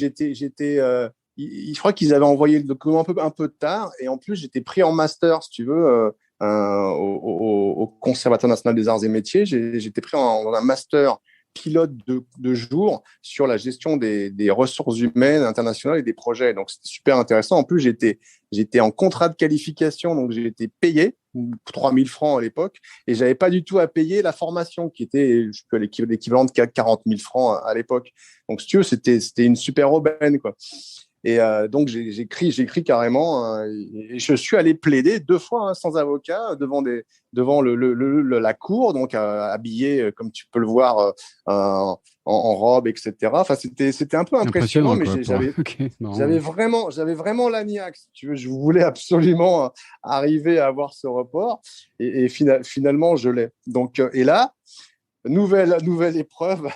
je crois qu'ils avaient envoyé le document un peu tard. Et en plus, j'étais pris en master, si tu veux, au Conservatoire national des arts et métiers. J'étais pris dans un master pilote de jour sur la gestion des ressources humaines internationales et des projets. Donc, c'était super intéressant. En plus, j'étais en contrat de qualification, donc j'ai été payé 3 000 francs à l'époque et j'avais pas du tout à payer la formation qui était l'équivalent de 40 000 francs à l'époque. Donc, si tu veux, c'était une super aubaine, quoi. Et donc, j'ai écrit carrément et je suis allé plaider 2 fois sans avocat devant la cour, donc habillé, comme tu peux le voir, en robe, etc. Enfin, c'était un peu impressionnant, Impressionnant, mais quoi, pour... Ok, marrant. j'avais vraiment la niaque, si tu veux. Je voulais absolument arriver à avoir ce report et finalement, je l'ai. Donc, et là, nouvelle épreuve.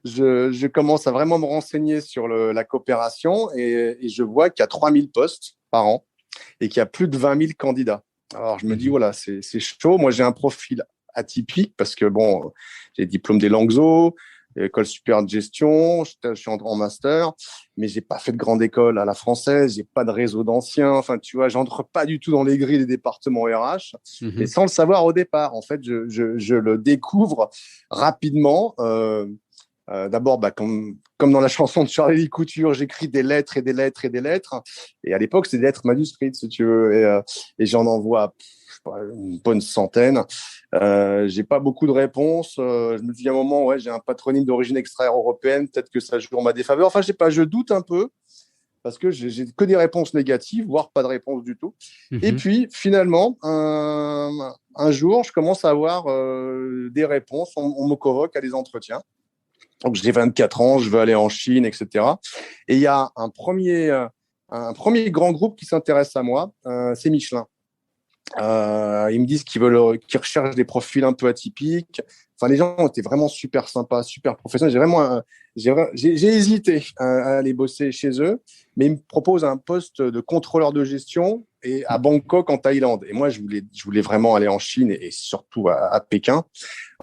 Je commence à vraiment me renseigner sur la coopération et je vois qu'il y a 3 000 postes par an et qu'il y a plus de 20 000 candidats. Alors, je me dis, Mhm. voilà, c'est chaud. Moi, j'ai un profil atypique parce que, bon, j'ai diplôme des langues eaux, école supérieure de gestion, je suis en master, mais j'ai pas fait de grande école à la française, j'ai pas de réseau d'anciens. Enfin, tu vois, j'entre pas du tout dans les grilles des départements RH, mais Mhm. sans le savoir au départ. En fait, je le découvre rapidement. D'abord, comme dans la chanson de Charlie Couture, j'écris des lettres et des lettres et des lettres. Et à l'époque, c'est des lettres manuscrites, si tu veux. Et j'en envoie je sais pas, une bonne centaine. J'ai pas beaucoup de réponses. Je me dis à un moment, ouais, j'ai un patronyme d'origine extra-européenne. Peut-être que ça joue en ma défaveur. Enfin, je sais pas, je doute un peu parce que j'ai que des réponses négatives, voire pas de réponse du tout. Et Mhm. puis, finalement, un jour, je commence à avoir des réponses. On me convoque à des entretiens. Donc, j'ai 24 ans, je veux aller en Chine, etc. Et il y a un premier grand groupe qui s'intéresse à moi, c'est Michelin. Ils me disent qu'ils recherchent des profils un peu atypiques. Enfin, les gens étaient vraiment super sympas, super professionnels. J'ai hésité à aller bosser chez eux, mais ils me proposent un poste de contrôleur de gestion et à Bangkok en Thaïlande. Et moi, je voulais vraiment aller en Chine et surtout à Pékin.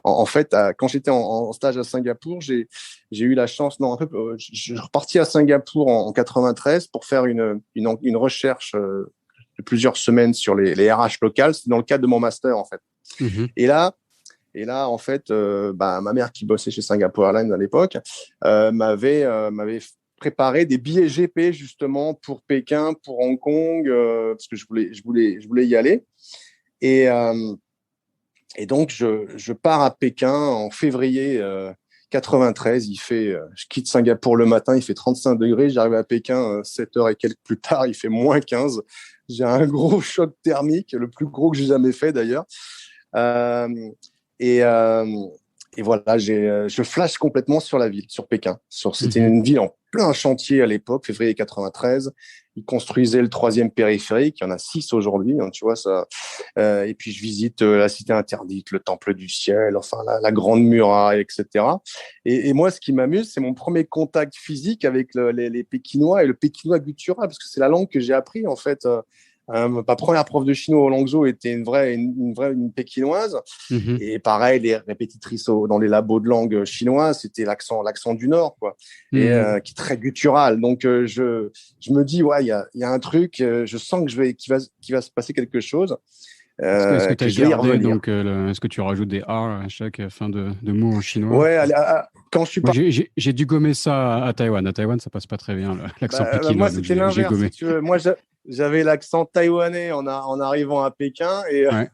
En fait, quand j'étais en stage à Singapour, j'ai eu la chance, non, un peu, je suis reparti à Singapour en 93 pour faire une recherche de plusieurs semaines sur les RH locales. C'était dans le cadre de mon master, en fait. Mhm. Et là, en fait, ma mère qui bossait chez Singapore Airlines à l'époque m'avait préparé des billets GP justement pour Pékin, pour Hong Kong, parce que je voulais y aller. Et, et donc, je pars à Pékin en février 93. Je quitte Singapour le matin, il fait 35 degrés. J'arrive à Pékin 7 heures et quelques plus tard, il fait moins 15. J'ai un gros choc thermique, le plus gros que j'ai jamais fait d'ailleurs. Euh, et, euh, et voilà, je flash complètement sur la ville, sur Pékin. C'était Mhm. une ville en plein chantier à l'époque, février 93. Ils construisaient le troisième périphérique. Il y en a 6 aujourd'hui, hein, tu vois ça. Et puis je visite la cité interdite, le temple du ciel, enfin la grande muraille, etc. Et moi, ce qui m'amuse, c'est mon premier contact physique avec les Pékinois et le pékinois guttural, parce que c'est la langue que j'ai appris en fait Ma première prof de chinois au Langzhou était une pékinoise. Mhm. Et pareil, les répétitrices dans les labos de langue chinoise, c'était l'accent du Nord, quoi. Et Mhm. qui est très guttural. Donc, je me dis, ouais, il y a un truc, je sens qu'il va se passer quelque chose, Est-ce que tu as que je vais y gardé, revenir. donc, est-ce que tu rajoutes des A à chaque fin de mot en chinois? Ouais, quand je suis Moi, pas. j'ai dû gommer ça à Taïwan. À Taïwan, ça passe pas très bien, l'accent Moi, pékinois, donc c'était j'ai l'inverse, si gommé. tu veux. Moi, j'avais l'accent taïwanais en arrivant à Pékin Ouais.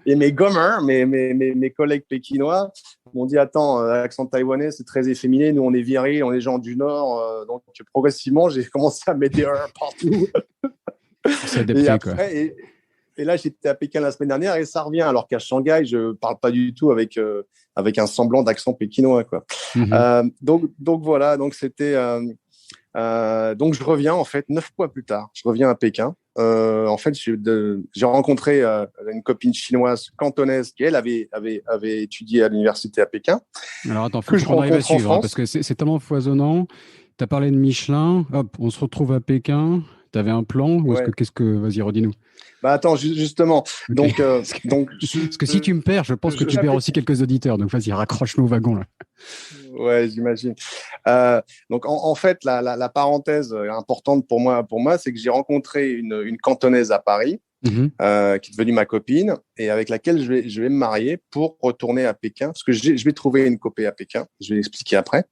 et mes gommers, mes collègues pékinois m'ont dit, attends, l'accent taïwanais, c'est très efféminé. Nous, on est viril, on est gens du Nord. Donc, progressivement, j'ai commencé à mettre des partout. Pour s'y Et adapter, quoi. après, et là, j'étais à Pékin la semaine dernière et ça revient. Alors qu'à Shanghai, je parle pas du tout avec un semblant d'accent pékinois, quoi. Mhm. Donc voilà, donc je reviens en fait 9 mois plus tard. Je reviens à Pékin. En fait, j'ai rencontré une copine chinoise cantonaise qui elle avait étudié à l'université à Pékin, Alors attends, faut, que faut je qu'on arrive à rencontre en suivre, hein, parce France. que c'est tellement foisonnant. Tu as parlé de Michelin, hop, on se retrouve à Pékin. Tu avais un plan, ou est-ce que, Ouais. qu'est-ce que, vas-y, redis-nous. Bah attends, justement. Ok. Donc Parce que, donc parce que si tu me perds, je pense que tu perds j'avais. aussi quelques auditeurs. Donc vas-y, raccroche-nous au wagon, là. Ouais, j'imagine. Donc en fait, la parenthèse importante pour moi, c'est que j'ai rencontré une cantonaise à Paris Mhm. qui est devenue ma copine et avec laquelle je vais me marier pour retourner à Pékin, parce que je vais trouver une copée à Pékin, je vais l'expliquer après.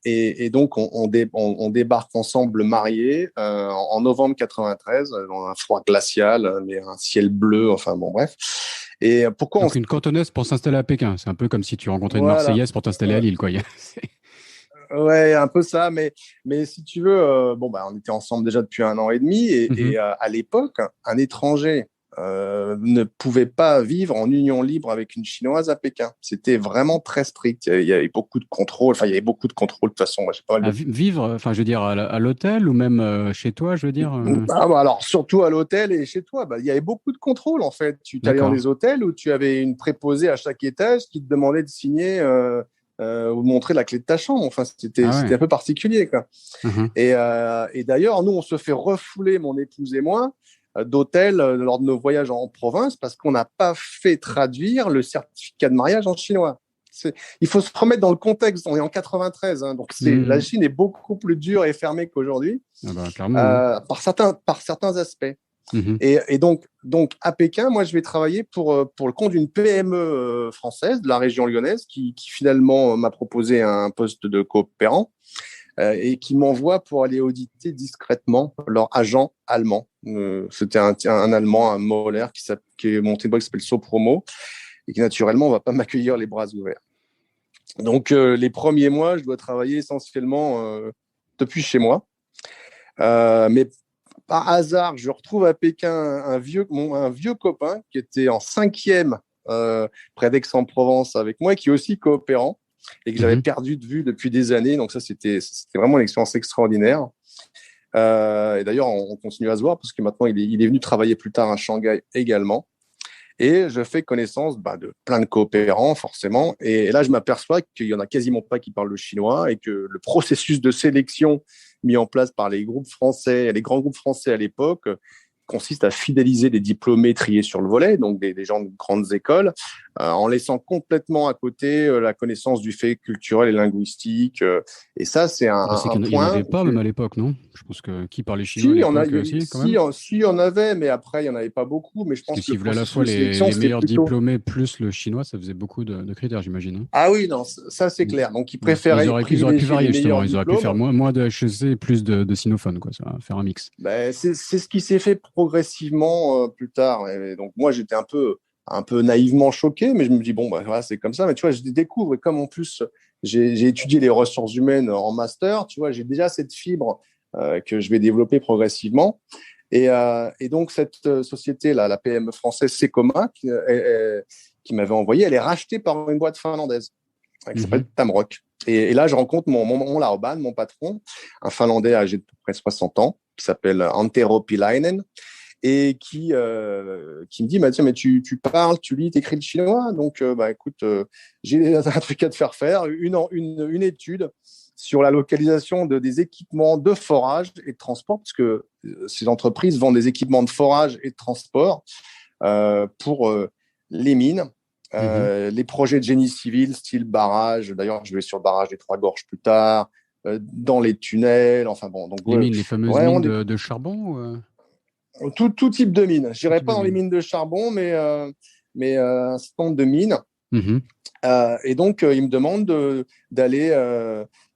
Et donc, on débarque ensemble mariés en novembre 93, dans un froid glacial, mais un ciel bleu, enfin bon, bref. Et pourquoi on. Donc une cantonaise pour s'installer à Pékin. C'est un peu comme si tu rencontrais une Voilà. Marseillaise pour t'installer à Lille, quoi. Ouais, un peu ça, mais si tu veux, bon, bah, on était ensemble déjà depuis 1 an et demi, Mhm. à l'époque, un étranger ne pouvait pas vivre en union libre avec une Chinoise à Pékin. C'était vraiment très strict. Il y avait beaucoup de contrôle. Enfin, il y avait beaucoup de contrôle. De toute façon, moi, j'ai pas mal À de. vivre, enfin, je veux dire, à l'hôtel ou même chez toi, je veux dire. Ah, bah, alors, surtout à l'hôtel et chez toi, bah, il y avait beaucoup de contrôle en fait. Tu allais dans D'accord. des hôtels où tu avais une préposée à chaque étage qui te demandait de signer ou de montrer la clé de ta chambre. Enfin, Ah c'était ouais. un peu particulier, quoi. Mhm. Et d'ailleurs, nous, on se fait refouler, mon épouse et moi, d'hôtels lors de nos voyages en province parce qu'on n'a pas fait traduire le certificat de mariage en chinois. Il faut se remettre dans le contexte. On est en 93, hein, donc la Mhm. Chine est beaucoup plus dure et fermée qu'aujourd'hui Ah bah, clairement, ouais. par certains aspects. Mhm. Et donc, à Pékin, moi, je vais travailler pour le compte d'une PME française de la région lyonnaise qui finalement m'a proposé un poste de coopérant et qui m'envoie pour aller auditer discrètement leur agent allemand. C'était un Allemand, un Moller, qui est monté de boîte qui s'appelle Sopromo et qui naturellement ne va pas m'accueillir les bras ouverts. Donc les premiers mois, je dois travailler essentiellement depuis chez moi. Mais par hasard, je retrouve à Pékin un vieux copain qui était en cinquième près d'Aix-en-Provence avec moi, qui est aussi coopérant et que j'avais Mhm. perdu de vue depuis des années. Donc ça, c'était vraiment une expérience extraordinaire. Et d'ailleurs, on continue à se voir parce que maintenant, il est venu travailler plus tard à Shanghai également. Et je fais connaissance de plein de coopérants, forcément. Et là, je m'aperçois qu'il n'y en a quasiment pas qui parlent le chinois et que le processus de sélection mis en place par les grands groupes français à l'époque, consiste à fidéliser des diplômés triés sur le volet, donc des gens de grandes écoles, en laissant complètement à côté la connaissance du fait culturel et linguistique. Et ça, c'est Bah, c'est un qu'il n'y en point avait pas, même que. à l'époque, non? Je pense que qui parlait chinois à Si, l'époque, si, quand même? si, il y en avait, mais après, il n'y en avait pas beaucoup. Mais je Parce que pense que le s'ils voulaient à la processus fois de sélection, les c'était meilleurs plutôt. diplômés plus le chinois, ça faisait beaucoup de critères, j'imagine, hein. Ah oui, non, ça c'est Mm. clair. Donc, ils Ouais. Ils préféraient auraient pu privilégier les varier, justement. meilleurs Ils auraient pu faire diplômes. moins de HEC et plus de sinophones, quoi. Ça va faire un mix. Ben, c'est ce qui s'est fait progressivement plus tard. Et donc, moi, j'étais un peu naïvement choqué, mais je me dis, bon, bah, voilà, c'est comme ça. Mais tu vois, je découvre, et comme en plus, j'ai étudié les ressources humaines en master, tu vois, j'ai déjà cette fibre que je vais développer progressivement. Et donc, cette société, là, la PME française Secoma, qui m'avait envoyé, elle est rachetée par une boîte finlandaise qui s'appelle Mhm. Tamrock. Et là, je rencontre mon Laoban, mon patron, un Finlandais âgé de peu près 60 ans, qui s'appelle Antero Pilainen, et qui me dit, bah, tiens, mais tu parles, tu lis, tu écris le chinois, donc bah, écoute, j'ai un truc à te faire une étude sur la localisation des équipements de forage et de transport, parce que ces entreprises vendent des équipements de forage et de transport pour les mines, les projets de génie civil, style barrage. D'ailleurs, je vais sur le barrage des Trois Gorges plus tard, dans les tunnels. Enfin bon, donc Les fameuses mines de charbon tout type de mines. Je n'irai pas dans les mines. mines de charbon, mais un certain nombre de mines. Et donc, ils me demandent d'aller.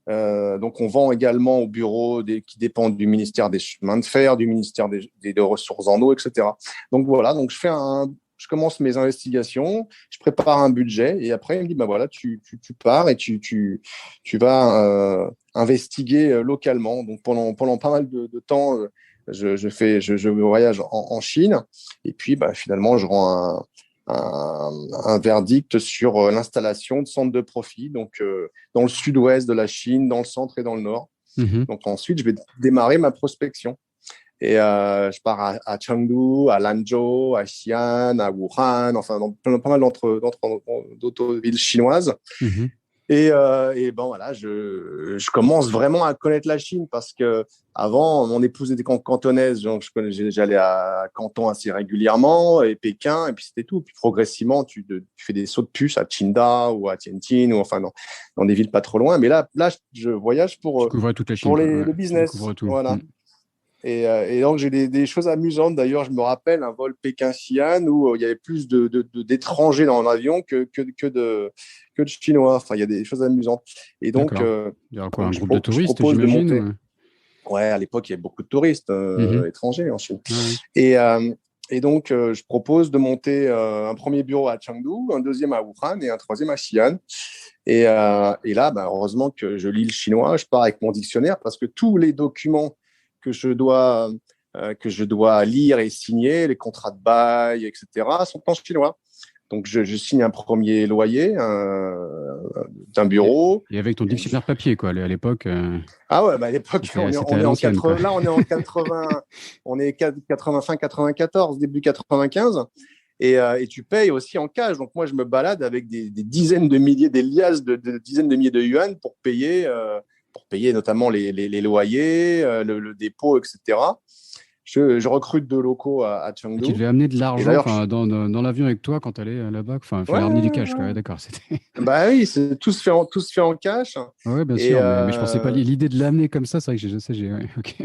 Donc, on vend également au bureau qui dépendent du ministère des chemins de fer, du ministère des ressources en eau, etc. Donc, voilà. Donc, je commence mes investigations, je prépare un budget et après, il me dit, ben voilà, tu pars et tu vas investiguer localement. Donc, pendant pas mal de temps, je voyage en Chine et puis, finalement, je rends un verdict sur l'installation de centres de profit, donc dans le sud-ouest de la Chine, dans le centre et dans le nord. Donc ensuite, je vais démarrer ma prospection. Et je pars à Chengdu, à Lanzhou, à Xi'an, à Wuhan, enfin dans pas mal d'autres villes chinoises. Et bon, voilà, je commence vraiment à connaître la Chine parce que avant, mon épouse était cantonaise, donc j'allais à Canton assez régulièrement et Pékin, et puis c'était tout. Puis progressivement, tu fais des sauts de puce à Qingdao ou à Tianjin ou enfin dans des villes pas trop loin. Mais là, je voyage Tu couvrais toute la Chine, le business, voilà. Et donc, j'ai des choses amusantes. D'ailleurs, je me rappelle un vol Pékin-Xi'an où il y avait plus d'étrangers dans l'avion que de Chinois. Enfin, il y a des choses amusantes. Et donc, il y aura quoi, un groupe de je touristes, propose de j'imagine monter. Ouais, à l'époque, il y avait beaucoup de touristes étrangers en Chine. Et donc, je propose de monter un premier bureau à Chengdu, un deuxième à Wuhan et un troisième à Xi'an. Et là, heureusement que je lis le chinois. Je pars avec mon dictionnaire parce que tous les documents que je dois lire et signer, les contrats de bail, etc., sont en chinois. Donc, je signe un premier loyer d'un bureau. Et avec ton dictionnaire papier, quoi, à l'époque. Ah ouais, à l'époque, on est en 80, là, on est en 80, on est 85, 94, début 95. Et tu payes aussi en cash. Donc, moi, je me balade avec des dizaines de milliers, des liasses de dizaines de milliers de yuan pour payer notamment les loyers, le dépôt, etc. Je recrute de locaux à Chengdu. Tu devais amener de l'argent dans l'avion avec toi quand tu allais là-bas. Enfin, il fallait ramener du cash, quoi. Ouais, d'accord. Bah oui, tout se fait en cash. Oui, bien sûr, mais je pensais pas l'idée de l'amener comme ça. C'est vrai que ouais, ok.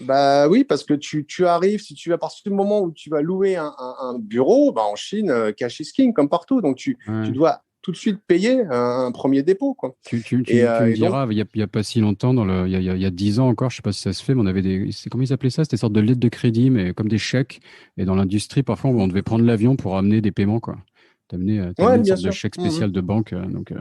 Bah oui, parce que tu arrives, si tu à partir du moment où tu vas louer un bureau, en Chine, cash is king comme partout. Donc tu dois tout de suite payer un premier dépôt, quoi. Tu me diras, il y a pas si longtemps, il y a 10 ans encore, je sais pas si ça se fait, mais on avait comment ils appelaient ça? C'était une sorte de lettre de crédit, mais comme des chèques. Et dans l'industrie, parfois, on devait prendre l'avion pour amener des paiements, quoi. T'amener une sorte de chèque spécial de banque. Donc,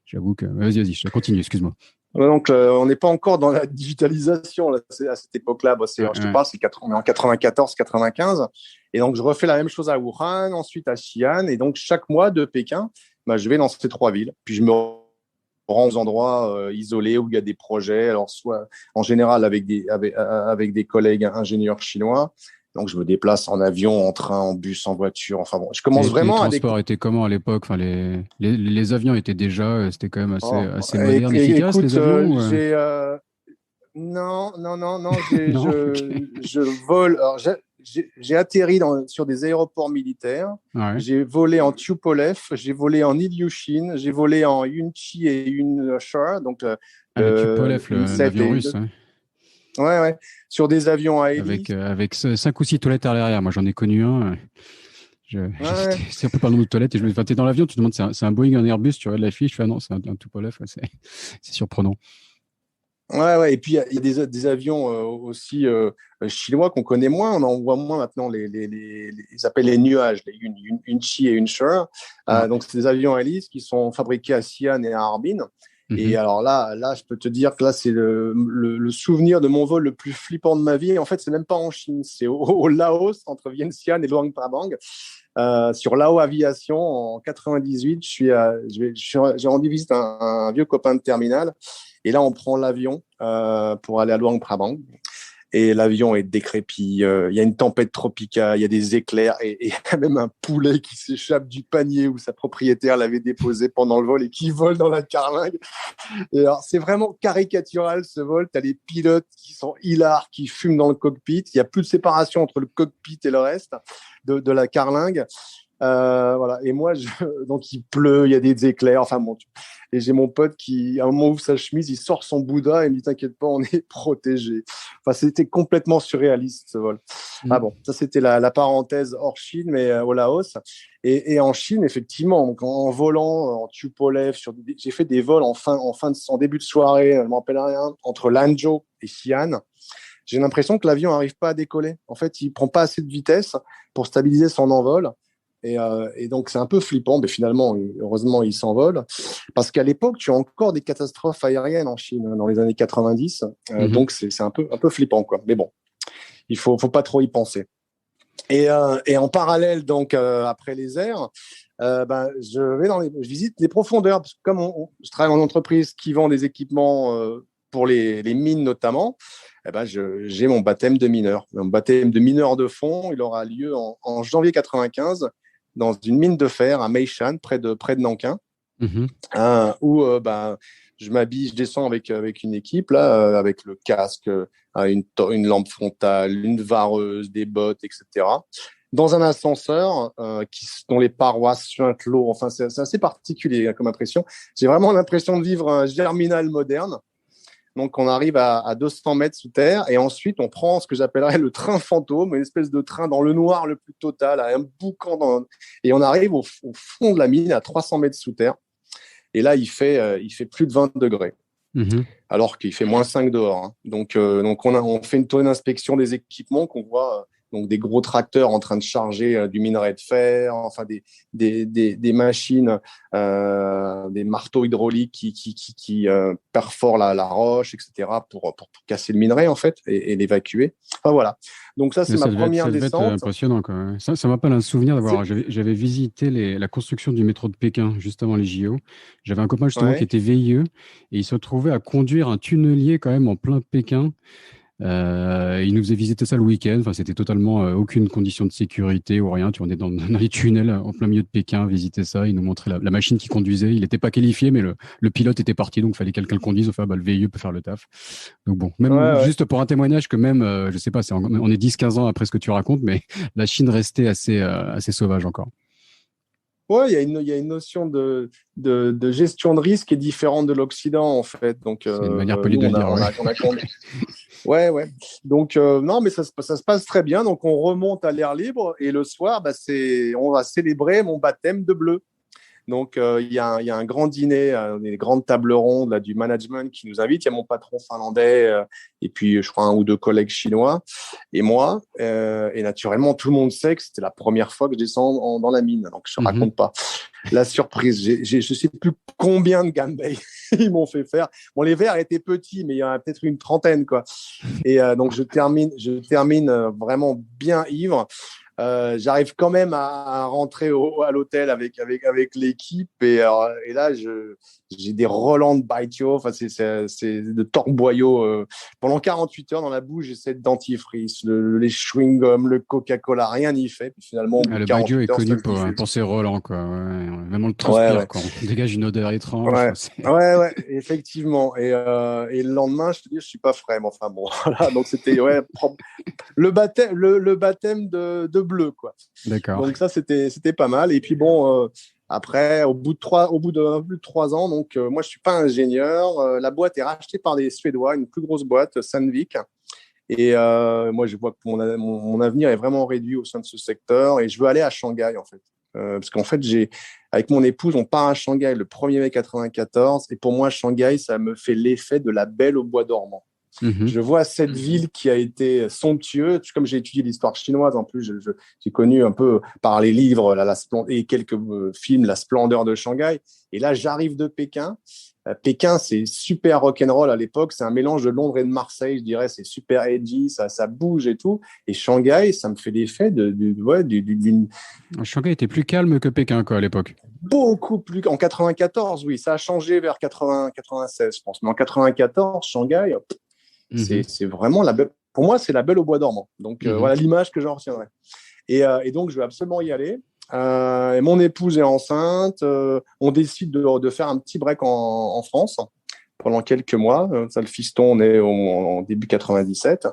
j'avoue que. Vas-y, je continue, excuse-moi. Donc, on n'est pas encore dans la digitalisation là, à cette époque-là. Je te parle, on est en 94, 95. Et donc, je refais la même chose à Wuhan, ensuite à Xi'an. Et donc, chaque mois de Pékin, je vais dans ces trois villes. Puis, je me rends aux endroits isolés où il y a des projets. Alors, soit en général avec des collègues ingénieurs chinois. Donc, je me déplace en avion, en train, en bus, en voiture. Enfin bon, je commence vraiment à. Les transports étaient comment à l'époque? Enfin, les avions étaient déjà, c'était quand même assez moderne, efficace, les avions Non, je vole. Alors, j'ai atterri sur des aéroports militaires. Ouais. J'ai volé en Tupolev, j'ai volé en Ilyushin, j'ai volé en Yunchi et Yunshar. Donc, Tupolev, l'avion russe. Ouais. Sur des avions à hélice. Avec 5 ou 6 toilettes à l'arrière. Moi, j'en ai connu un. C'est un peu pas le nombre de toilettes. Et t'es dans l'avion, tu te demandes, c'est un Boeing, un Airbus, tu regardes la fiche, tu fais, non, c'est un Tupolev. C'est surprenant. Ouais. Et puis, il y a des avions aussi chinois qu'on connaît moins. On en voit moins maintenant. Ils appellent les nuages, les Yunchi et Yunshar. Donc, c'est des avions à hélice qui sont fabriqués à Xi'an et à Harbin. Et alors là, je peux te dire que là, c'est le souvenir de mon vol le plus flippant de ma vie. En fait, c'est même pas en Chine, c'est au Laos, entre Vientiane et Luang Prabang. Sur Lao Aviation, en 98, j'ai rendu visite à un vieux copain de terminal. Et là, on prend l'avion pour aller à Luang Prabang. et l'avion est décrépit. Il y a une tempête tropicale, il y a des éclairs et il y a même un poulet qui s'échappe du panier où sa propriétaire l'avait déposé pendant le vol et qui vole dans la carlingue. Et alors, c'est vraiment caricatural ce vol. Tu as les pilotes qui sont hilars, qui fument dans le cockpit. Il n'y a plus de séparation entre le cockpit et le reste de la carlingue. Voilà. Et moi, donc il pleut, il y a des éclairs. Enfin bon, et j'ai mon pote qui, à un moment, ouvre sa chemise, il sort son Bouddha et me dit t'inquiète pas, on est protégé. Enfin, c'était complètement surréaliste ce vol. Ah bon, ça c'était la parenthèse hors Chine, mais au Laos. Et en Chine, effectivement, donc en volant en Tupolev, j'ai fait des vols en début de soirée, je me rappelle rien, entre Lanzhou et Xi'an. J'ai l'impression que l'avion n'arrive pas à décoller. En fait, il prend pas assez de vitesse pour stabiliser son envol. Et donc, c'est un peu flippant, mais finalement, heureusement, il s'envole. Parce qu'à l'époque, tu as encore des catastrophes aériennes en Chine, dans les années 90. Donc, c'est un peu flippant, quoi. Mais bon, il faut pas trop y penser. Et en parallèle, donc, après les airs, je visite les profondeurs. Parce que comme je travaille en entreprise qui vend des équipements pour les mines notamment, j'ai mon baptême de mineur. Mon baptême de mineur de fond, il aura lieu en janvier 95 dans une mine de fer à Meishan, près de Nankin, où je m'habille, je descends avec une équipe, là, avec le casque, une lampe frontale, une vareuse, des bottes, etc. Dans un ascenseur dont les parois suintent l'eau. Enfin, c'est assez particulier comme impression. J'ai vraiment l'impression de vivre un germinal moderne. Donc, on arrive à 200 mètres sous terre et ensuite, on prend ce que j'appellerais le train fantôme, une espèce de train dans le noir le plus total, à un boucan. Et on arrive au fond de la mine, à 300 mètres sous terre. Et là, il fait plus de 20 degrés, alors qu'il fait -5 dehors. Hein. Donc on fait une tournée d'inspection des équipements qu'on voit. Donc des gros tracteurs en train de charger du minerai de fer, enfin des machines, des marteaux hydrauliques qui perforent la roche, etc. pour casser le minerai en fait et l'évacuer. Enfin voilà. Donc ça c'est ma première descente. Ça devait être impressionnant quoi. Ça m'appelle un souvenir j'avais visité la construction du métro de Pékin juste avant les JO. J'avais un copain justement qui était VIE et il se retrouvait à conduire un tunnelier quand même en plein Pékin. Il nous faisait visiter ça le week-end. Enfin, c'était totalement aucune condition de sécurité ou rien. On est dans les tunnels en plein milieu de Pékin, visiter ça. Il nous montrait la machine qui conduisait. Il n'était pas qualifié, mais le pilote était parti, donc il fallait quelqu'un le conduise. Enfin, le VIE peut faire le taf. Donc bon, même juste pour un témoignage que même, je sais pas, on est 10-15 ans après ce que tu racontes, mais la Chine restait assez sauvage encore. Ouais, il y a une notion de gestion de risque qui est différente de l'Occident, en fait. Donc, c'est une manière polie de le dire. Ouais. Donc, non, mais ça se passe très bien. Donc, on remonte à l'air libre et le soir, on va célébrer mon baptême de bleu. Donc, il y a un grand dîner, des grandes tables rondes là, du management qui nous invite. Il y a mon patron finlandais et puis, je crois, 1 ou 2 collègues chinois et moi. Et naturellement, tout le monde sait que c'était la première fois que je descends dans la mine. Donc, je ne raconte pas la surprise. Je ne sais plus combien de ganbei ils m'ont fait faire. Bon, les verres étaient petits, mais il y en a peut-être une trentaine, quoi. Et donc, je termine vraiment bien ivre. J'arrive quand même à rentrer à l'hôtel avec l'équipe et là j'ai des relents de Baitio, enfin c'est de torboyau pendant 48 heures dans la bouche. J'essaie de dentifrice, les chewing-gums, le Coca-Cola, rien n'y fait. Puis finalement, le Baitio est connu pour ses relents quoi. Ouais, vraiment le transpire quand on dégage une odeur étrange. Ouais, effectivement. Et le lendemain, je te dis, je suis pas frais, mais enfin bon, voilà. Donc c'était le baptême de bleu, quoi. D'accord. Donc ça, c'était pas mal. Et puis bon, après, au bout de plus de 3 ans, donc moi, je suis pas ingénieur. La boîte est rachetée par des Suédois, une plus grosse boîte, Sandvik. Et moi, je vois que mon avenir est vraiment réduit au sein de ce secteur et je veux aller à Shanghai, en fait. Parce qu'en fait, avec mon épouse, on part à Shanghai le 1er mai 94. Et pour moi, Shanghai, ça me fait l'effet de la Belle au bois dormant. Je vois cette ville qui a été somptueuse. Comme j'ai étudié l'histoire chinoise, en plus, j'ai connu un peu par les livres et quelques films la splendeur de Shanghai. Et là, j'arrive de Pékin. Pékin, c'est super rock'n'roll à l'époque. C'est un mélange de Londres et de Marseille, je dirais. C'est super edgy, ça bouge et tout. Et Shanghai, ça me fait l'effet d'une. Shanghai était plus calme que Pékin, quoi, à l'époque. Beaucoup plus. En 94, oui. Ça a changé vers 96, je pense. Mais en 94, Shanghai, c'est vraiment pour moi, c'est la Belle au bois dormant. Donc, voilà l'image que j'en retiendrai. Et donc, je vais absolument y aller. Et mon épouse est enceinte. On décide de faire un petit break en France pendant quelques mois. Ça, le fiston, on est en début 97.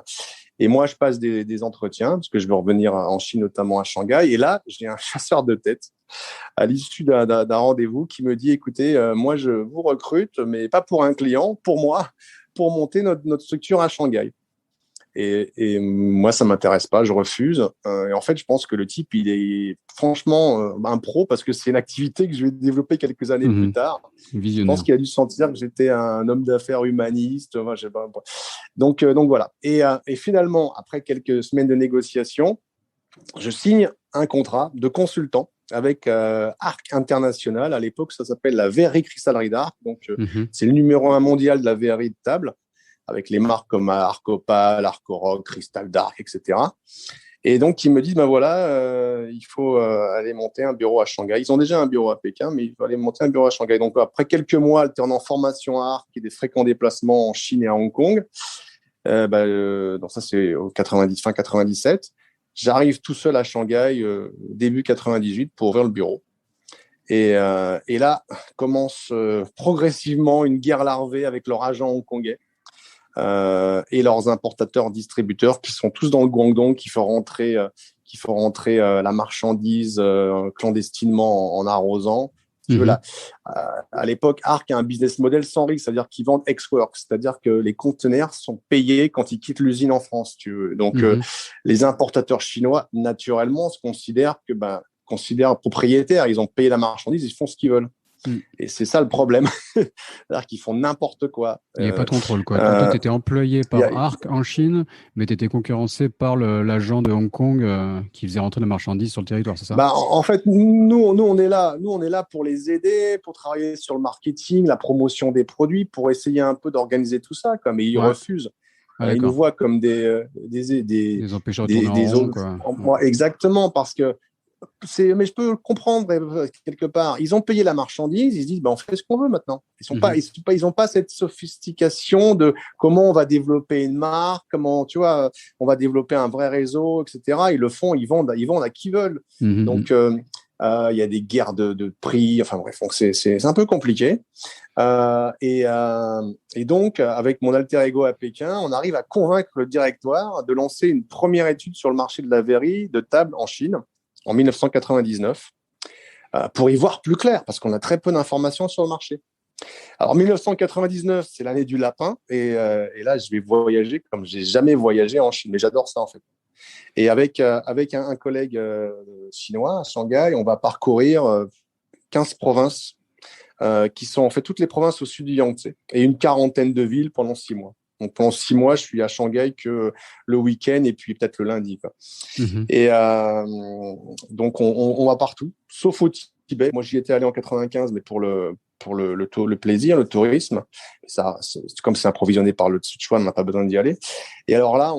Et moi, je passe des entretiens parce que je veux revenir en Chine, notamment à Shanghai. Et là, j'ai un chasseur de tête à l'issue d'un rendez-vous qui me dit, écoutez, moi, je vous recrute, mais pas pour un client, pour moi, pour monter notre structure à Shanghai. Et moi, ça m'intéresse pas, je refuse. Et en fait, je pense que le type, il est franchement un pro parce que c'est une activité que je vais développer quelques années plus tard. Visionnaire. Je pense qu'il a dû sentir que j'étais un homme d'affaires humaniste. Enfin, je sais pas. Donc voilà. Et finalement, après quelques semaines de négociations, je signe un contrat de consultant avec Arc International. À l'époque, ça s'appelle la verrerie cristallerie d'Arc. Donc, c'est le numéro 1 mondial de la verrerie de table, avec les marques comme Arc Opal, Arc Rock, Cristal Dark, etc. Et donc, ils me disent, ben voilà, il faut aller monter un bureau à Shanghai. Ils ont déjà un bureau à Pékin, mais il faut aller monter un bureau à Shanghai. Donc, après quelques mois alternant formation à Arc et des fréquents déplacements en Chine et à Hong Kong, donc ça, c'est au fin 97, j'arrive tout seul à Shanghai début 98 pour ouvrir le bureau. Et là, commence progressivement une guerre larvée avec leurs agents hongkongais. Et leurs importateurs distributeurs qui sont tous dans le Guangdong, qui font rentrer la marchandise clandestinement en arrosant. Tu veux, là, à l'époque, Arc a un business model sans risque, c'est-à-dire qu'ils vendent ex-works, c'est-à-dire que les conteneurs sont payés quand ils quittent l'usine en France. Tu veux. Donc, les importateurs chinois, naturellement, considèrent propriétaires. Ils ont payé la marchandise, ils font ce qu'ils veulent. Et c'est ça le problème. C'est-à-dire qu'ils font n'importe quoi. Il n'y a pas de contrôle, quoi. Toi, tu étais employé par Arc en Chine, mais tu étais concurrencé par l'agent de Hong Kong qui faisait rentrer la marchandise sur le territoire, c'est ça? En fait, nous, on est là pour les aider, pour travailler sur le marketing, la promotion des produits, pour essayer un peu d'organiser tout ça. Mais ils refusent. Ils nous voient comme des empêcheurs de tourner en rond, quoi. Exactement, parce que mais je peux comprendre quelque part. Ils ont payé la marchandise, ils se disent on fait ce qu'on veut maintenant. Ils n'ont pas cette sophistication de comment on va développer une marque, comment on va développer un vrai réseau, etc. Ils le font, ils vendent à qui veulent. Donc il y a des guerres de prix. Enfin bref, donc c'est un peu compliqué. Et donc avec mon alter ego à Pékin, on arrive à convaincre le directoire de lancer une première étude sur le marché de la verrerie de table en Chine en 1999, pour y voir plus clair, parce qu'on a très peu d'informations sur le marché. Alors, 1999, c'est l'année du lapin, et là, je vais voyager comme j'ai jamais voyagé en Chine, mais j'adore ça, en fait. Et avec un collègue chinois à Shanghai, on va parcourir 15 provinces, qui sont en fait toutes les provinces au sud du Yangtze, et une quarantaine de villes pendant 6 mois. Donc, pendant 6 mois, je suis à Shanghai que le week-end et puis peut-être le lundi, quoi. Et donc, on va partout, sauf au Tibet. Moi, j'y étais allé en 95, mais pour le plaisir, le tourisme. Ça, comme c'est approvisionné par le Sichuan, on n'a pas besoin d'y aller. Et alors là,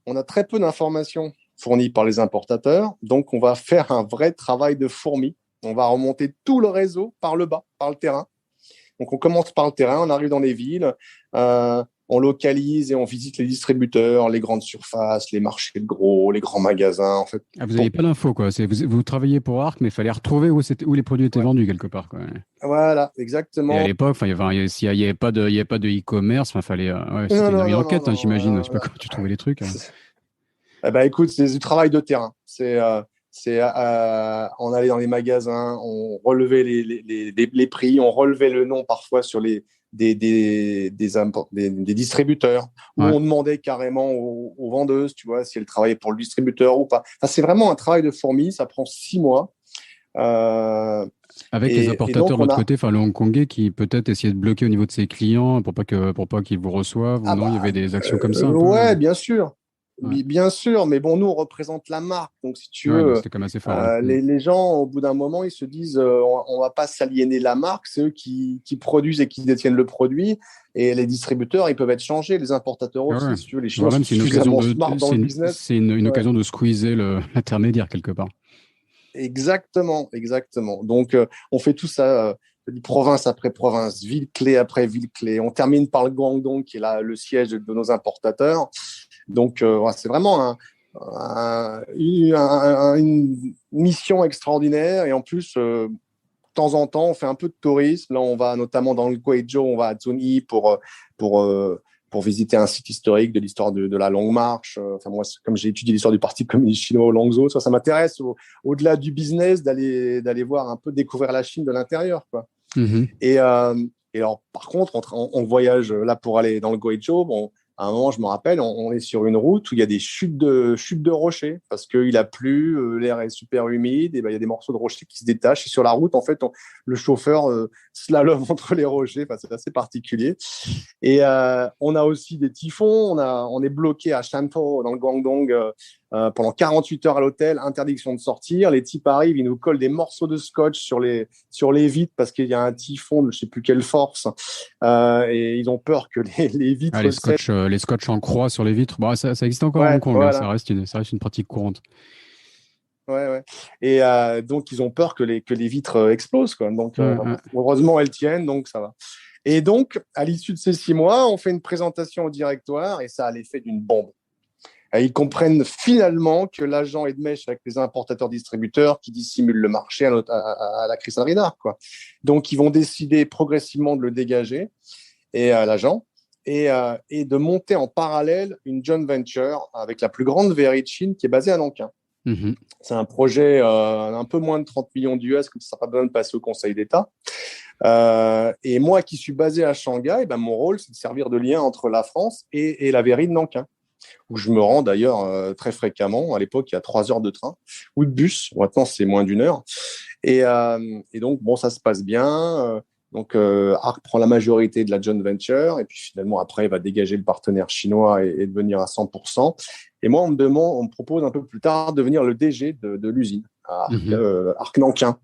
on a très peu d'informations fournies par les importateurs. Donc, on va faire un vrai travail de fourmi. On va remonter tout le réseau par le bas, par le terrain. Donc, on commence par le terrain, on arrive dans les villes, on localise et on visite les distributeurs, les grandes surfaces, les marchés de gros, les grands magasins. En fait. Vous n'aviez pas l'info, quoi. Vous travailliez pour Arc, mais il fallait retrouver où les produits étaient vendus quelque part, quoi. Voilà, exactement. Et à l'époque, s'il n'y avait pas de e-commerce, fallait. C'était une enquête, j'imagine. Je ne sais pas comment tu trouvais les trucs. Écoute, c'est du travail de terrain. On allait dans les magasins, on relevait les prix, on relevait le nom parfois sur des distributeurs, où on demandait carrément aux vendeuses, tu vois, si elles travaillaient pour le distributeur ou pas. Enfin, c'est vraiment un travail de fourmi, ça prend 6 mois. Avec les importateurs de l'autre côté, le hongkongais qui peut-être essayait de bloquer au niveau de ses clients pour pas qu'ils vous reçoivent, ou non, il y avait des actions comme ça un peu, bien sûr. Bien sûr, mais bon, nous, on représente la marque. Donc, si tu veux, c'était quand même assez fort, les gens, au bout d'un moment, ils se disent on ne va pas s'aliéner la marque. C'est eux qui produisent et qui détiennent le produit. Et les distributeurs, ils peuvent être changés. Les importateurs aussi, si tu veux. Les Chinois sont suffisamment smart dans le business. C'est une occasion de squeezer l'intermédiaire quelque part. Exactement. Donc, on fait tout ça. Province après province, ville clé après ville clé. On termine par le Guangdong, qui est là, le siège de nos importateurs. Donc, c'est vraiment une mission extraordinaire. Et en plus, de temps en temps, on fait un peu de tourisme. Là, on va notamment dans le Guizhou, on va à Zunyi pour visiter un site historique de l'histoire de la Longue Marche. Enfin, moi, comme j'ai étudié l'histoire du Parti communiste chinois au Langzhou, ça m'intéresse au-delà du business d'aller voir un peu découvrir la Chine de l'intérieur, quoi. Et alors, par contre, on voyage là pour aller dans le Guizhou. Bon, à un moment, je me rappelle, on est sur une route où il y a des chutes de rochers parce qu'il a plu, l'air est super humide, et ben, il y a des morceaux de rochers qui se détachent. Et sur la route, en fait, le chauffeur slalom entre les rochers. Enfin, c'est assez particulier. Et on a aussi des typhons. On est bloqué à Shantou, dans le Guangdong, pendant 48 heures à l'hôtel, interdiction de sortir. Les types arrivent, ils nous collent des morceaux de scotch sur les vitres parce qu'il y a un typhon de je sais plus quelle force, et ils ont peur que les vitres les scotch en croix sur les vitres, bah, ça existe encore à ouais, Hong Kong, voilà. hein, ça reste une pratique courante. Ouais. Et donc ils ont peur que les vitres explosent, quoi. Donc heureusement elles tiennent, donc ça va. Et donc à l'issue de ces 6 mois, on fait une présentation au directoire et ça a l'effet d'une bombe. Et ils comprennent finalement que l'agent est de mèche avec les importateurs-distributeurs qui dissimulent le marché à la cristallerie d'art, quoi. Donc, ils vont décider progressivement de le dégager, et l'agent, et de monter en parallèle une joint venture avec la plus grande verrerie de Chine qui est basée à Nankin. C'est un projet un peu moins de 30 millions d'US, comme ça n'a pas besoin de passer au Conseil d'État. Et moi qui suis basé à Shanghai, ben, mon rôle, c'est de servir de lien entre la France et la verrerie de Nankin, où je me rends d'ailleurs très fréquemment. À l'époque, il y a 3 heures de train ou de bus. Maintenant, c'est moins d'1 heure. Et donc, bon, ça se passe bien. Donc, Arc prend la majorité de la joint venture. Et puis, finalement, après, il va dégager le partenaire chinois et devenir à 100%. Et moi, on me propose un peu plus tard de devenir le DG de l'usine à Arc Nankin.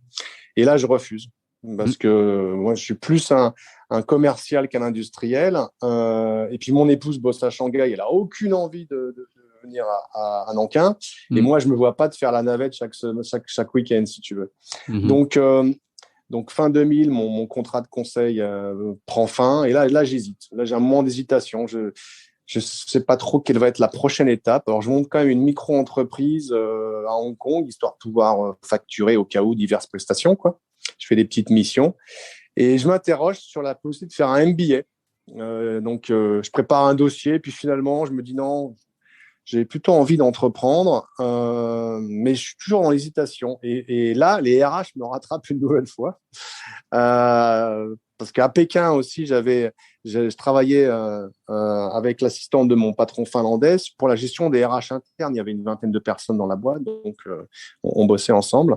Et là, je refuse. Parce que moi, je suis plus un commercial qu'un industriel. Et puis, mon épouse bosse à Shanghai. Elle n'a aucune envie de venir à Nankin. Et moi, je ne me vois pas de faire la navette chaque week-end, si tu veux. Donc, fin 2000, mon contrat de conseil prend fin. Et là, j'hésite. Là, j'ai un moment d'hésitation. Je ne sais pas trop quelle va être la prochaine étape. Alors, je monte quand même une micro-entreprise à Hong Kong, histoire de pouvoir facturer au cas où diverses prestations, quoi. Je fais des petites missions et je m'interroge sur la possibilité de faire un MBA. Donc, je prépare un dossier, puis finalement, je me dis non, j'ai plutôt envie d'entreprendre, mais je suis toujours dans l'hésitation. Et là, les RH me rattrapent une nouvelle fois. Parce qu'à Pékin aussi, je travaillais avec l'assistante de mon patron finlandais pour la gestion des RH internes. Il y avait une 20aine de personnes dans la boîte, donc on bossait ensemble.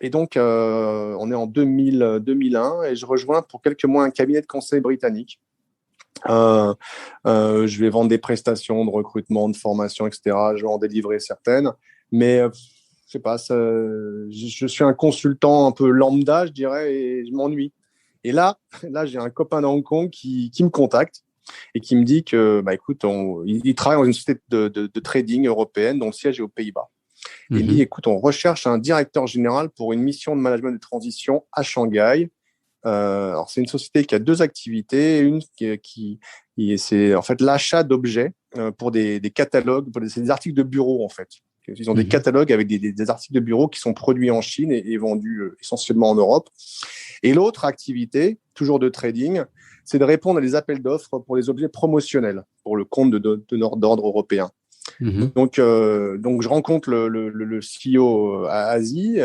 Et donc, on est en 2001 et je rejoins pour quelques mois un cabinet de conseil britannique. Je vais vendre des prestations de recrutement, de formation, etc. Je vais en délivrer certaines, mais je sais pas, je suis un consultant un peu lambda, je dirais, et je m'ennuie. Et là, j'ai un copain de Hong Kong qui me contacte et qui me dit que, bah, écoute, il travaille dans une société de trading européenne dont le siège est aux Pays-Bas. Il me dit, écoute, on recherche un directeur général pour une mission de management de transition à Shanghai. Alors, c'est une société qui a 2 activités. Une qui c'est en fait l'achat d'objets pour des catalogues, c'est des articles de bureau en fait. Ils ont des catalogues avec des articles de bureau qui sont produits en Chine et vendus essentiellement en Europe. Et l'autre activité, toujours de trading, c'est de répondre à des appels d'offres pour les objets promotionnels pour le compte de donneurs d'ordre européens. Donc, je rencontre le CEO à Asie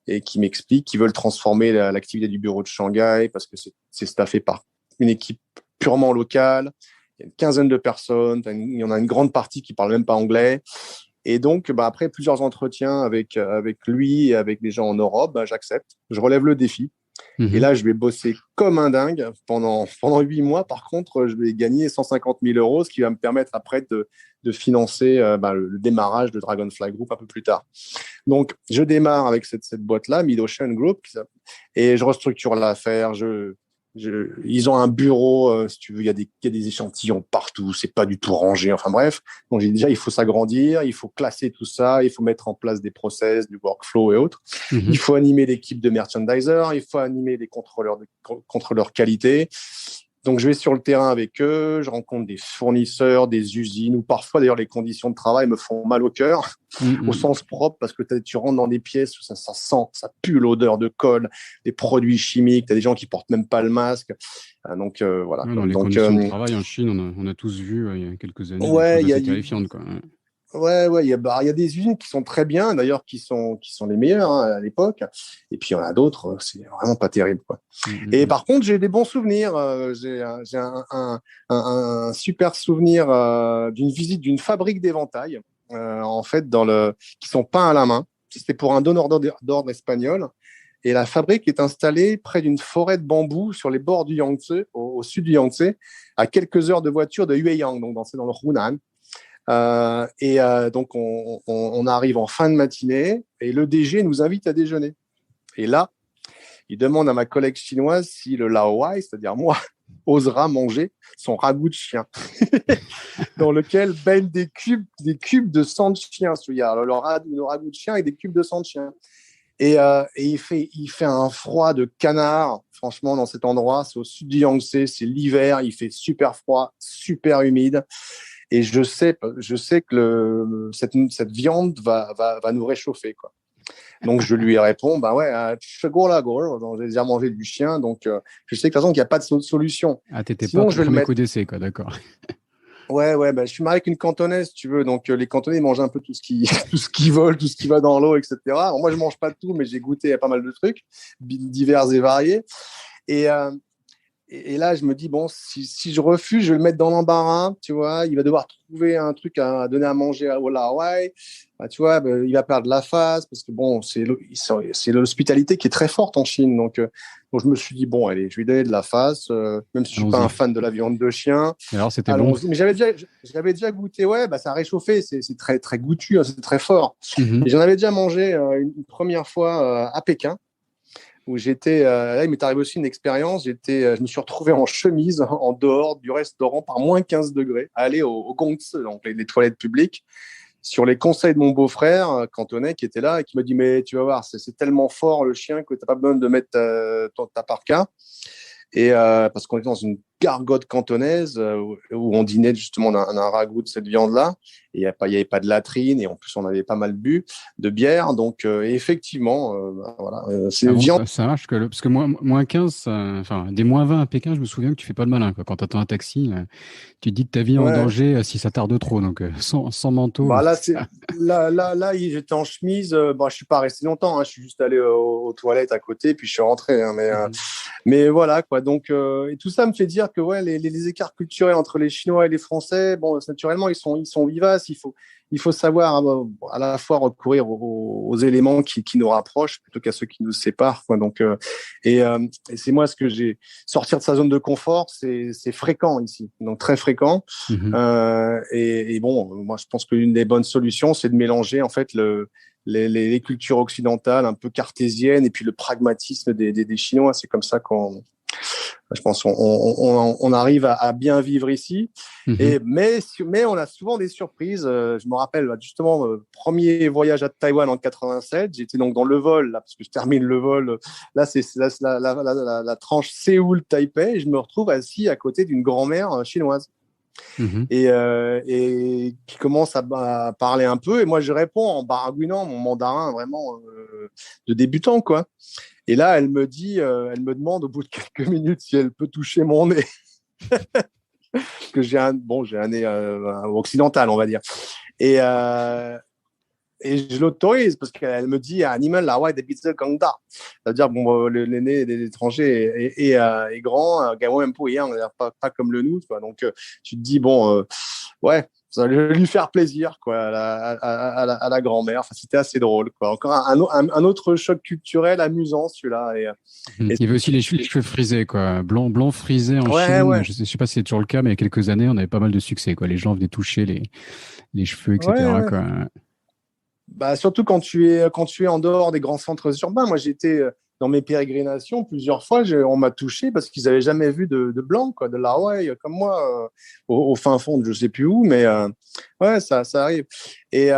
et qui m'explique qu'ils veulent transformer l'activité du bureau de Shanghai parce que c'est staffé par une équipe purement locale. Il y a une quinzaine de personnes. Il y en a une grande partie qui ne parle même pas anglais. Et donc, après plusieurs entretiens avec lui et avec des gens en Europe, j'accepte. Je relève le défi. Et là, je vais bosser comme un dingue pendant 8 mois. Par contre, je vais gagner 150 000 euros, ce qui va me permettre après de financer le démarrage de Dragonfly Group un peu plus tard. Donc, je démarre avec cette boîte-là, Mid-Ocean Group, et je restructure l'affaire. Ils ont un bureau, si tu veux, il y a des échantillons partout, c'est pas du tout rangé. Enfin bref, donc j'ai déjà, il faut s'agrandir, il faut classer tout ça, il faut mettre en place des process, du workflow et autres. Il faut animer l'équipe de merchandisers, il faut animer les contrôleurs qualité. Donc, je vais sur le terrain avec eux, je rencontre des fournisseurs, des usines, où parfois, d'ailleurs, les conditions de travail me font mal au cœur, au sens propre, parce que tu rentres dans des pièces où ça sent, ça pue l'odeur de colle, des produits chimiques, tu as des gens qui portent même pas le masque. Donc, voilà. Ouais, dans les conditions de travail en Chine, on a tous vu il y a quelques années des ouais, choses assez terrifiantes, quoi. ouais, il y a des usines qui sont très bien, d'ailleurs, qui sont les meilleures à l'époque. Et puis, il y en a d'autres, c'est vraiment pas terrible, quoi. Et par contre, j'ai des bons souvenirs. J'ai un super souvenir d'une visite d'une fabrique d'éventails, en fait, qui sont peints à la main. C'était pour un donneur d'ordre espagnol. Et la fabrique est installée près d'une forêt de bambous sur les bords du Yangtze, au sud du Yangtze, à quelques heures de voiture de Yueyang, donc c'est dans le Hunan. Donc, on arrive en fin de matinée et le DG nous invite à déjeuner. Et là, il demande à ma collègue chinoise si le Laowai, c'est-à-dire moi, osera manger son ragoût de chien, dans lequel baignent des cubes de sang de chien. Il y a le ragoût de chien et des cubes de sang de chien. Et il fait un froid de canard, franchement, dans cet endroit. C'est au sud du Yangtze, c'est l'hiver, il fait super froid, super humide. Et je sais que cette viande va nous réchauffer, quoi. Donc, je lui réponds, bah ouais, j'ai déjà mangé du chien, donc je sais que de toute façon, qu'il n'y a pas de solution. Ah, t'étais Sinon, pas je vais le premier mettre. coup d'essai, quoi, d'accord. Ouais, bah, je suis marié avec une cantonaise, si tu veux, donc les cantonais ils mangent un peu tout ce qui, tout ce qui vole, tout ce qui va dans l'eau, etc. Alors, moi, je mange pas de tout, mais j'ai goûté à pas mal de trucs, divers et variés. Et, et là, je me dis, bon, si je refuse, je vais le mettre dans l'embarras, tu vois. Il va devoir trouver un truc à donner à manger au Hawaï. Bah, tu vois, bah, il va perdre la face parce que, bon, c'est l'hospitalité qui est très forte en Chine. Donc, je me suis dit, bon, allez, je vais lui donner de la face, même si je suis pas Allons-y. un fan de la viande de chien. Et alors, c'était bon? Allons-y. Mais j'avais déjà goûté, ouais, bah, ça a réchauffé. C'est très, très goûtu, hein, c'est très fort. Et j'en avais déjà mangé une première fois à Pékin, où j'étais, là, il m'est arrivé aussi une expérience. Je me suis retrouvé en chemise en dehors du restaurant par moins 15 degrés, à aller au Gongtse, donc les toilettes publiques, sur les conseils de mon beau-frère cantonais qui était là et qui m'a dit, mais tu vas voir, c'est tellement fort le chien que tu n'as pas besoin de mettre ta parka. Et parce qu'on était dans une gargote cantonaise où on dînait justement d'un ragoût de cette viande-là. Et il n'y avait pas de latrine et en plus on avait pas mal bu de bière. Donc effectivement, voilà, c'est Ah bon, viande. ça marche parce que moins 15, enfin, des moins 20 à Pékin, je me souviens que tu fais pas le malin, quoi. Quand tu attends un taxi, tu te dis que ta vie est en Ouais. danger si ça tarde trop. Donc, sans manteau. Bah là, j'étais en chemise. Bah, je suis pas resté longtemps, hein. Je suis juste allé aux toilettes à côté, puis je suis rentré, hein. Mais voilà, quoi. Donc, et tout ça me fait dire que ouais, les écarts culturels entre les Chinois et les Français, bon, naturellement, ils sont vivaces. Il faut savoir à la fois recourir aux éléments qui nous rapprochent plutôt qu'à ceux qui nous séparent, quoi. Donc, et c'est moi ce que j'ai sortir de sa zone de confort, c'est fréquent ici, donc très fréquent. Et bon, moi, je pense qu'une des bonnes solutions, c'est de mélanger en fait les cultures occidentales un peu cartésiennes et puis le pragmatisme des Chinois. C'est comme ça je pense, on arrive à bien vivre ici. Mais on a souvent des surprises. Je me rappelle justement, premier voyage à Taïwan en 87. J'étais donc dans le vol, là, parce que je termine le vol. Là, c'est la tranche Séoul-Taipei. Et je me retrouve assis à côté d'une grand-mère chinoise. Et qui commence à parler un peu. Et moi, je réponds en baragouinant mon mandarin vraiment de débutant, quoi. Et là, elle me demande au bout de quelques minutes si elle peut toucher mon nez. Que j'ai un nez occidental, on va dire. Et je l'autorise parce qu'elle me dit animal la ouais des pizzas gangda. C'est-à-dire bon le nez des étrangers est grand, pas comme le nôtre, quoi. Donc tu te dis bon ouais, ça va lui faire plaisir, quoi, à la grand-mère. Enfin, c'était assez drôle, quoi. Encore un autre choc culturel amusant, celui-là. Il y avait aussi les cheveux frisés, quoi. Blanc frisé en Ouais, Chine. ouais. Je sais pas si c'est toujours le cas, mais il y a quelques années, on avait pas mal de succès, quoi. Les gens venaient toucher les cheveux, Ouais, etc., ouais. quoi. Bah, surtout quand tu es en dehors des grands centres urbains. Moi, j'étais dans mes pérégrinations plusieurs fois, on m'a touché parce qu'ils n'avaient jamais vu de blanc, quoi, de l'Hawaï, comme moi, au fin fond de je sais plus où, mais ouais, ça arrive. Et,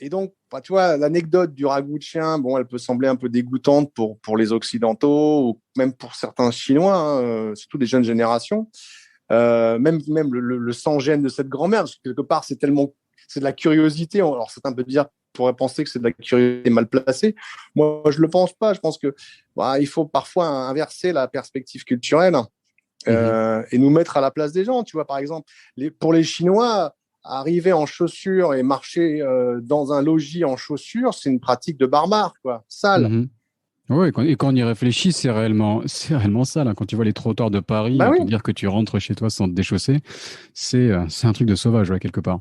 Et donc, tu vois, l'anecdote du ragoût de chien, bon, elle peut sembler un peu dégoûtante pour les Occidentaux ou même pour certains Chinois, hein, surtout des jeunes générations. Même le sans-gêne de cette grand-mère, parce que quelque part, c'est de la curiosité. Alors, certains peuvent pourraient penser que c'est de la curiosité mal placée. Moi, je le pense pas. Je pense que il faut parfois inverser la perspective culturelle et nous mettre à la place des gens. Tu vois, par exemple, pour les Chinois, arriver en chaussures et marcher dans un logis en chaussures, c'est une pratique de barbare, quoi, sale. Oui, et quand on y réfléchit, c'est réellement ça. Là. Quand tu vois les trottoirs de Paris, Oui. te dire que tu rentres chez toi sans te déchausser, c'est un truc de sauvage, ouais, quelque part.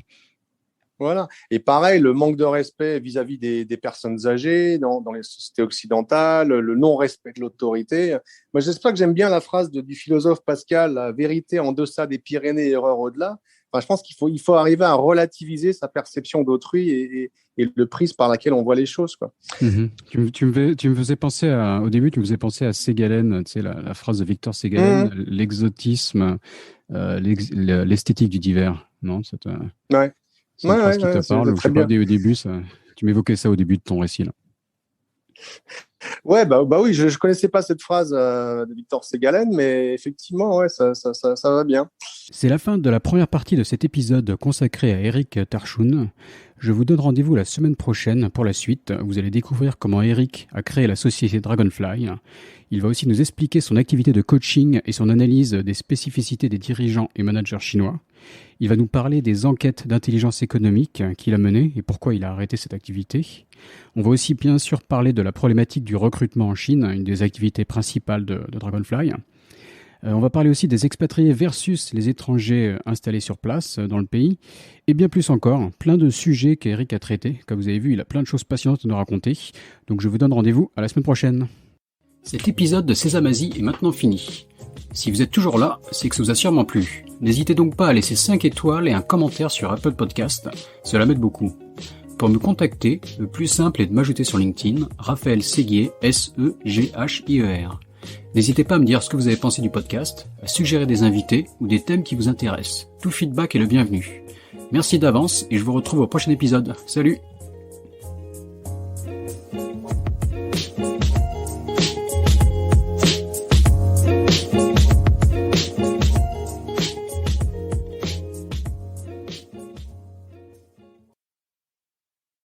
Voilà. Et pareil, le manque de respect vis-à-vis des personnes âgées dans les sociétés occidentales, le non-respect de l'autorité. Moi, j'espère que j'aime bien la phrase du philosophe Pascal, la vérité en deçà des Pyrénées, erreur au-delà. Enfin, je pense qu'il faut arriver à relativiser sa perception d'autrui et le prisme par laquelle on voit les choses, quoi. Tu me faisais penser au début, tu me faisais penser à Ségalen, tu sais, la phrase de Victor Ségalen, l'exotisme, l'esthétique du divers, non? C'est une phrase qui te parle, ou je sais pas, au début, tu m'évoquais ça au début de ton récit, là. Ouais, bah oui, je connaissais pas cette phrase de Victor Ségalen, mais effectivement, ouais, ça va bien. C'est la fin de la première partie de cet épisode consacré à Eric Tarchoun. Je vous donne rendez-vous la semaine prochaine pour la suite. Vous allez découvrir comment Eric a créé la société Dragonfly. Il va aussi nous expliquer son activité de coaching et son analyse des spécificités des dirigeants et managers chinois. Il va nous parler des enquêtes d'intelligence économique qu'il a menées et pourquoi il a arrêté cette activité. On va aussi bien sûr parler de la problématique du recrutement en Chine, une des activités principales de Dragonfly. On va parler aussi des expatriés versus les étrangers installés sur place dans le pays. Et bien plus encore, plein de sujets qu'Eric a traités. Comme vous avez vu, il a plein de choses passionnantes à nous raconter. Donc je vous donne rendez-vous à la semaine prochaine. Cet épisode de Sésame Asie est maintenant fini. Si vous êtes toujours là, c'est que ça vous a sûrement plu. N'hésitez donc pas à laisser 5 étoiles et un commentaire sur Apple Podcast, cela m'aide beaucoup. Pour me contacter, le plus simple est de m'ajouter sur LinkedIn, Raphaël Séguier, S-E-G-H-I-E-R. N'hésitez pas à me dire ce que vous avez pensé du podcast, à suggérer des invités ou des thèmes qui vous intéressent. Tout feedback est le bienvenu. Merci d'avance et je vous retrouve au prochain épisode. Salut!